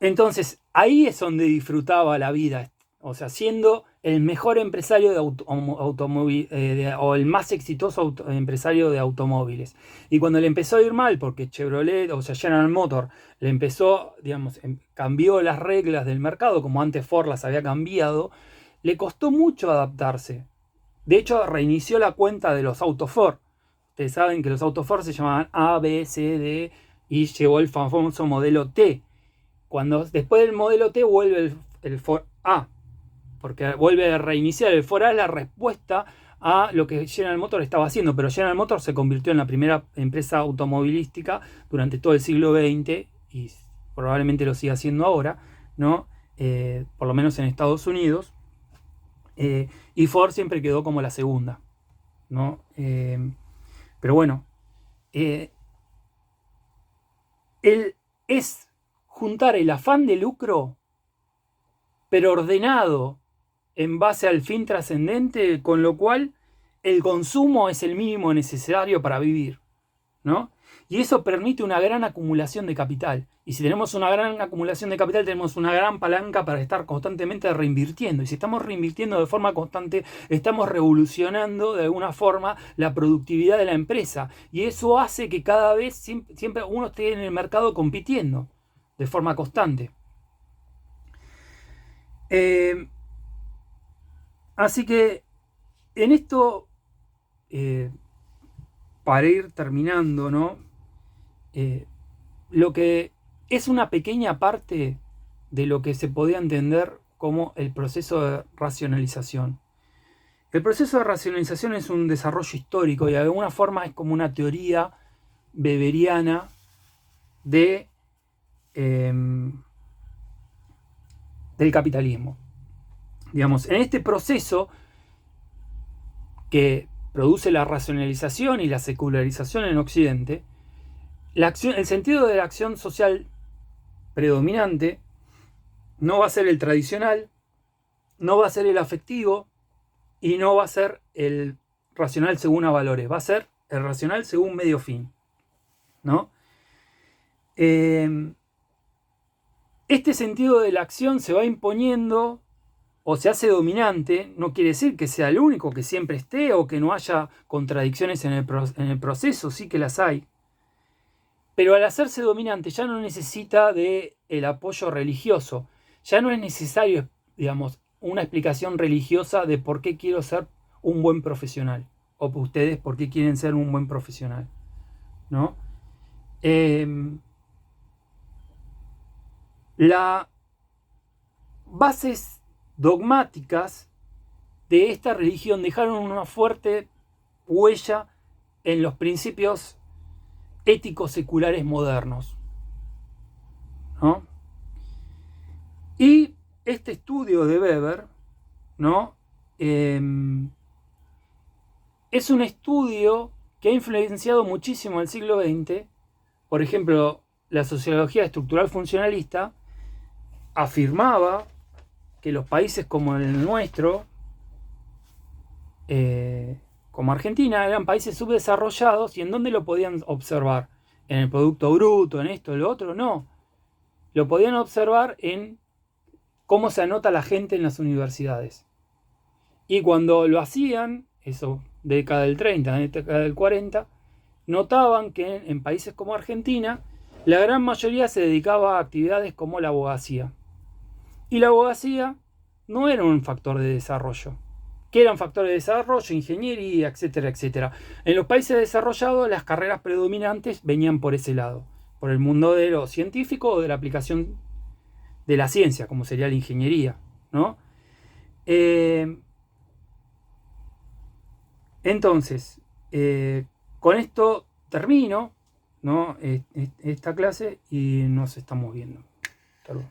Entonces, ahí es donde disfrutaba la vida, o sea, siendo el mejor empresario de automóvil, o el más exitoso empresario de automóviles. Y cuando le empezó a ir mal, porque Chevrolet, o sea, General Motors, le empezó, digamos, cambió las reglas del mercado, como antes Ford las había cambiado, le costó mucho adaptarse. De hecho, reinició la cuenta de los autos Ford. Ustedes saben que los autos Ford se llamaban A, B, C, D, y llegó el famoso modelo T. Cuando después del modelo T vuelve el for A, porque vuelve a reiniciar. El for A es la respuesta a lo que General Motors estaba haciendo, pero General Motors se convirtió en la primera empresa automovilística durante todo el siglo XX y probablemente lo siga haciendo ahora, ¿no? Por lo menos en Estados Unidos, y Ford siempre quedó como la segunda, ¿no? Pero bueno, es juntar el afán de lucro, pero ordenado en base al fin trascendente, con lo cual el consumo es el mínimo necesario para vivir, ¿no? Y eso permite una gran acumulación de capital. Y si tenemos una gran acumulación de capital, tenemos una gran palanca para estar constantemente reinvirtiendo. Y si estamos reinvirtiendo de forma constante, estamos revolucionando de alguna forma la productividad de la empresa. Y eso hace que cada vez siempre uno esté en el mercado compitiendo de forma constante. Así que en esto, para ir terminando, ¿no? Lo que es una pequeña parte de lo que se podía entender como el proceso de racionalización. El proceso de racionalización es un desarrollo histórico y de alguna forma es como una teoría weberiana del capitalismo. Digamos, en este proceso que produce la racionalización y la secularización en Occidente, el sentido de la acción social predominante no va a ser el tradicional, no va a ser el afectivo y no va a ser el racional según a valores, va a ser el racional según medio fin, ¿no? Este sentido de la acción se va imponiendo o se hace dominante. No quiere decir que sea el único, que siempre esté o que no haya contradicciones en el proceso, sí que las hay. Pero al hacerse dominante ya no necesita del apoyo religioso. Ya no es necesario, digamos, una explicación religiosa de por qué quiero ser un buen profesional. O ustedes por qué quieren ser un buen profesional, ¿no? Las bases dogmáticas de esta religión dejaron una fuerte huella en los principios éticos seculares modernos, ¿no? Y este estudio de Weber, ¿no? Es un estudio que ha influenciado muchísimo el siglo XX. Por ejemplo, la sociología estructural funcionalista afirmaba que los países como el nuestro, como Argentina, eran países subdesarrollados. ¿Y en dónde lo podían observar? ¿En el Producto Bruto? ¿En esto? ¿En lo otro? No. Lo podían observar en cómo se anota la gente en las universidades. Y cuando lo hacían, eso, década del 30, década del 40, notaban que en países como Argentina, la gran mayoría se dedicaba a actividades como la abogacía. Y la abogacía no era un factor de desarrollo. ¿Qué eran factores de desarrollo? Ingeniería, etcétera, etcétera. En los países desarrollados, las carreras predominantes venían por ese lado, por el mundo de lo científico o de la aplicación de la ciencia, como sería la ingeniería, ¿no? Entonces, con esto termino, ¿no? Esta clase y nos estamos viendo. Hasta luego.